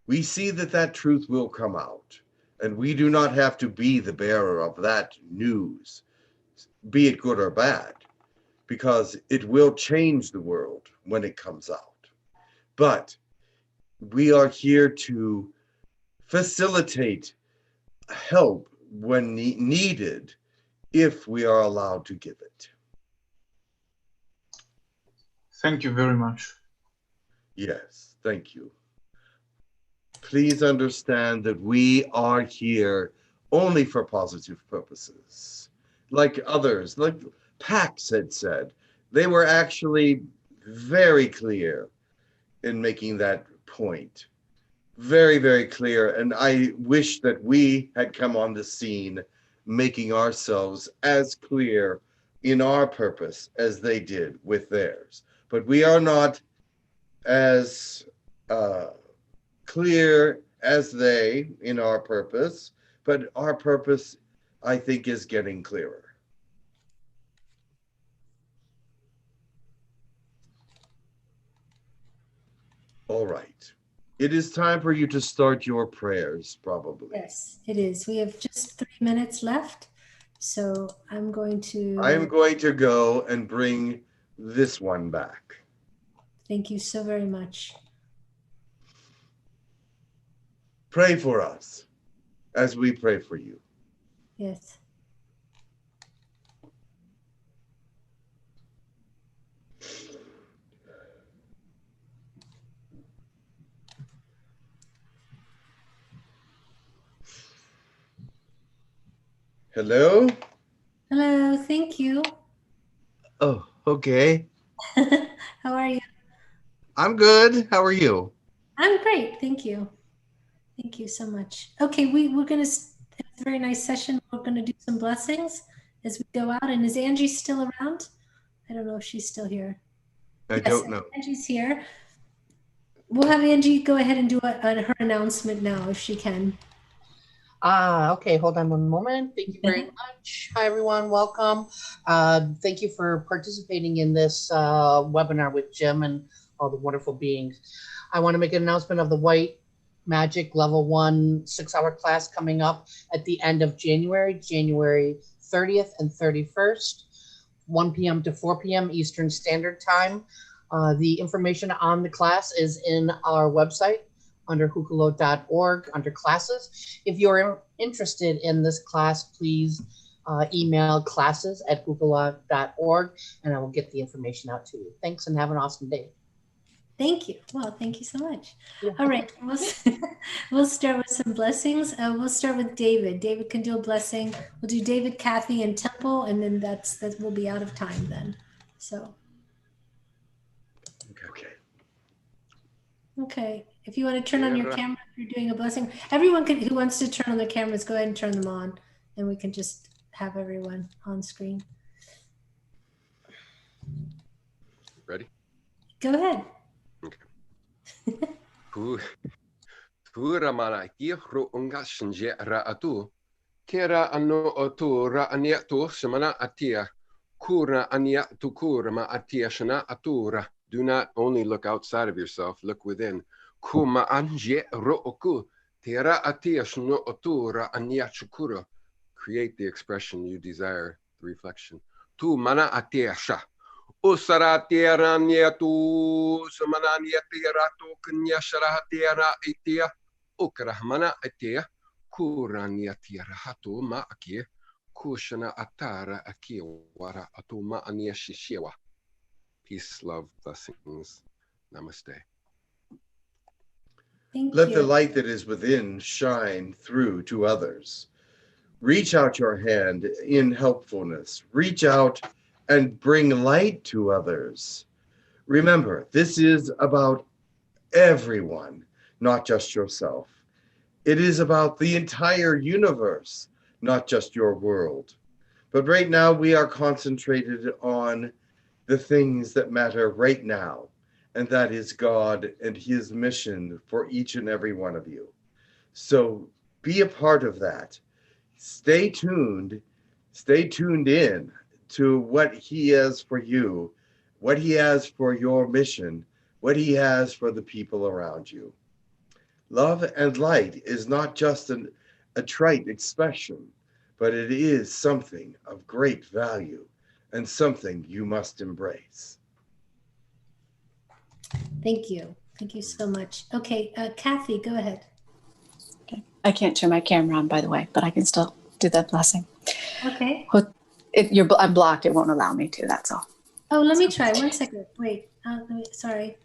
We see that truth will come out, and we do not have to be the bearer of that news, be it good or bad, because it will change the world when it comes out. But we are here to facilitate help when needed, if we are allowed to give it. Thank you very much. Yes, thank you. Please understand that we are here only for positive purposes. Like others, like Pax had said, they were actually very clear in making that point. Very, very clear. And I wish that we had come on the scene making ourselves as clear in our purpose as they did with theirs. But we are not as clear as they in our purpose, but our purpose, I think, is getting clearer. All right. It is time for you to start your prayers, probably. Yes, it is. We have just 3 minutes left. So I'm going to go and bring this one back. Thank you so very much. Pray for us as we pray for you. Yes. Hello? Hello, thank you. Oh, okay. How are you? I'm good. How are you? I'm great, thank you. Thank you so much. Okay, we're going to, it's a very nice session. We're going to do some blessings as we go out. And is Angie still around? I don't know if she's still here. I don't know. Angie's here. We'll have Angie go ahead and do her announcement now if she can. Okay, hold on one moment. Thank you very much. Hi, everyone. Welcome. Thank you for participating in this webinar with Jim and all the wonderful beings. I want to make an announcement of the White Magic Level 1 6-hour class coming up at the end of January, January 30th and 31st, 1 p.m. to 4 p.m. Eastern Standard Time. The information on the class is in our website under hucolo.org under classes. If you're interested in this class, please email classes@hucolo.org and I will get the information out to you. Thanks and have an awesome day. Thank you. Well, thank you so much. All right, we'll start with some blessings. We'll start with David. David can do a blessing. We'll do David, Kathy, and Temple, and then that we'll be out of time then. So. Okay. If you want to turn on your camera, if you're doing a blessing, everyone who wants to turn on their cameras, go ahead and turn them on, and we can just have everyone on screen. Ready? Go ahead. Pura mana ro unga shinje ra atu. Kera ano otu ra ania tu semana atia. Kura ania tu kura ma atia shana atura. Do not only look outside of yourself, look within. Kuma anje ro oku. Tera atia shno otura ania chukura. Create the expression you desire, the reflection. Tu mana atia sha. Usara tierra nietu samana nietira tu knya shara tierra itia ukrahmana itia kura nietira hatu ma aki kushana atara aki wara atuma anieshishiwa. Peace, love, blessings. Namaste. Let the light that is within shine through to others. Reach out your hand in helpfulness. Reach out and bring light to others. Remember, this is about everyone, not just yourself. It is about the entire universe, not just your world. But right now we are concentrated on the things that matter right now, and that is God and his mission for each and every one of you. So be a part of that. Stay tuned in to what he has for you, what he has for your mission, what he has for the people around you. Love and light is not just a trite expression, but it is something of great value and something you must embrace. Thank you. Thank you so much. Okay, Kathy, go ahead. Okay. I can't turn my camera on, by the way, but I can still do that blessing. Okay. If I'm blocked, it won't allow me to, that's all. Oh, let me try. 1 second. Wait. Sorry.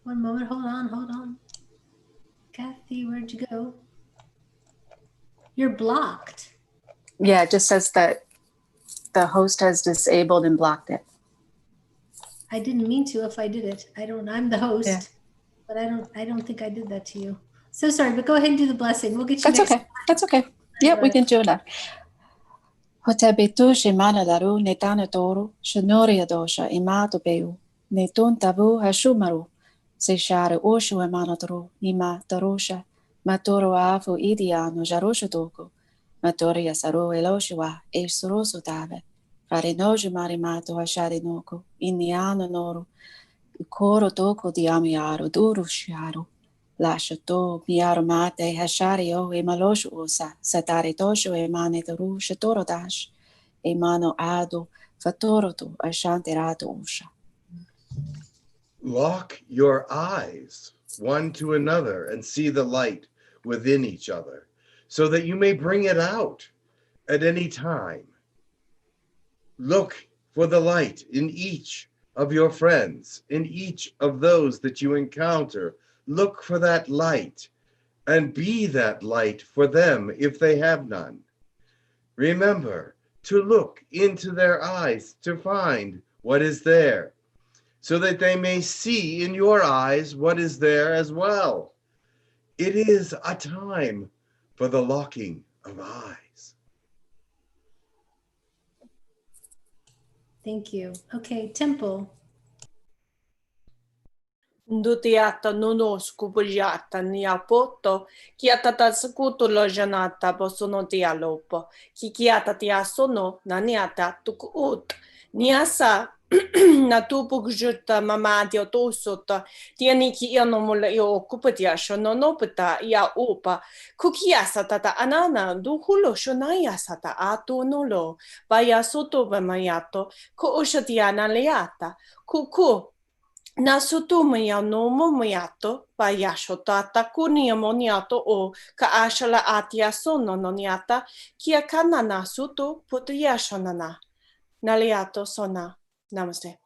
One moment. Hold on. Kathy, where'd you go? You're blocked. Yeah, it just says that the host has disabled and blocked it. I didn't mean to if I did it. I'm the host, yeah. But I don't think I did that to you. So sorry, but go ahead and do the blessing. We'll get you That's okay. That's okay. Yeah, we can do that. Hotabetu shemana daru netana toru shanoria dosha imato peu netun tabu hashumaru se share oshu emanatru ima tarusha matoro afu idiano jarusha toko matoria saru eloshua e suroso tave fare noju marimato hashari noko iniano noru coro toko diamiaro duru shiaru lasciato miaro mate hashario e maloshu osa satare tosho e mane toru shatoro dash e mano ado fatoroto ashanterato usha. Lock your eyes one to another and see the light within each other so that you may bring it out at any time. Look for the light in each of your friends, in each of those that you encounter. Look for that light and be that light for them if they have none. Remember to look into their eyes to find what is there, so that they may see in your eyes what is there as well. It is a time for the locking of eyes. Thank you. Okay, Temple. Ndutiata nono scupuriata niapoto, chiatata scuto lo janata possono dialopo, chiata tiasono, naniata tukut, niasa. Na tupuk juta mamadio tosota tiani ki ano mula yo kupatia shono nopata ya opa kukiasa tata anana du hulo shonaya sata ato nolo baya soto bamayato ko oshatiana leata kuku na soto maya no momayato baya shotata kuni amoniato o ka ashala atia sono noniata kia kanana soto putria shonana naliato sona. Namaste.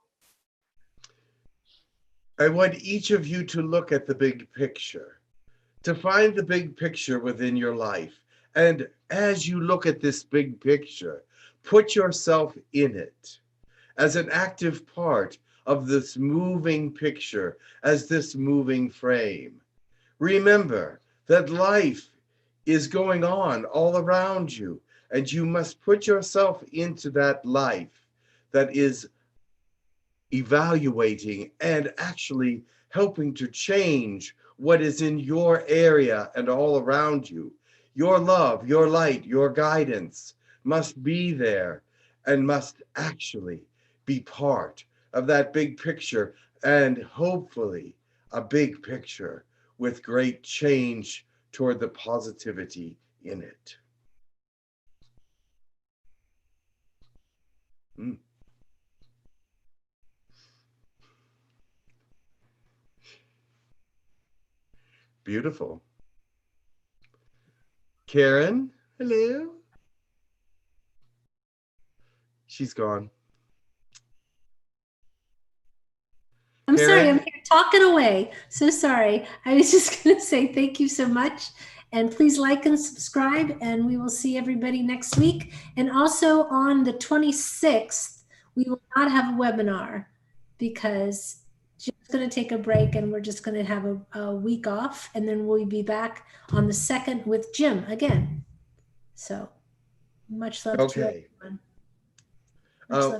I want each of you to look at the big picture, to find the big picture within your life. And as you look at this big picture, put yourself in it as an active part of this moving picture, as this moving frame. Remember that life is going on all around you, and you must put yourself into that life that is evaluating and actually helping to change what is in your area and all around you. Your love, your light, your guidance must be there and must actually be part of that big picture, and hopefully a big picture with great change toward the positivity in it. Beautiful. Karen, hello. She's gone. I'm Karen? sorry, I'm here talking away. So sorry. I was just going to say thank you so much. And please like and subscribe, and we will see everybody next week. And also on the 26th, we will not have a webinar because Jim's going to take a break and we're just going to have a week off. And then we'll be back on the 2nd with Jim again. So much love to everyone.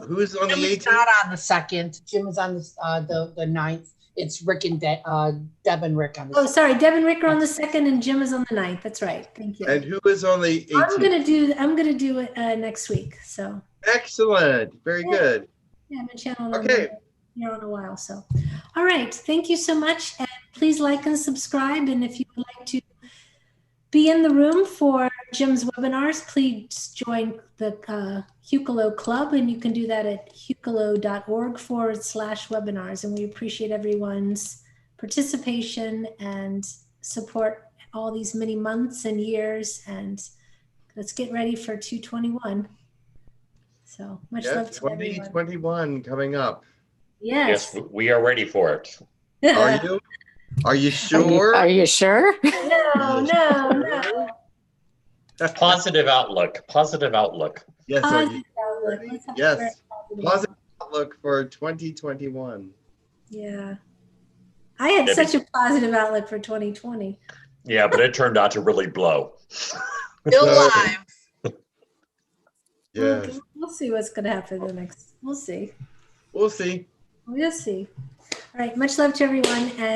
Who is on the 18th? Jim is not on the 2nd. Jim is on the 9th. It's Rick and Deb and Rick on the 2nd. Oh, sorry. Deb and Rick are on the 2nd and Jim is on the 9th. That's right. Thank you. And who is on the 18th? I'm gonna do it next week. So excellent. Very good. Yeah, I've been channeling here on a while. So all right. Thank you so much. And please like and subscribe. And if you would like to be in the room for Jim's webinars, please join the Hucolo Club, and you can do that at hucolo.org/webinars. And we appreciate everyone's participation and support all these many months and years. And let's get ready for 221. So much love to everyone. 2021 coming up. Yes. Yes, we are ready for it. Are you? Are you sure? Are you sure? No. Positive outlook. Positive outlook. Yes. Positive outlook. Yes. Positive outlook for 2021. Yeah. I had such a positive outlook for 2020. Yeah, but it turned out to really blow. Still alive. Yes. We'll see what's going to happen the next. We'll see. We'll see. We'll see. All right. Much love to everyone. And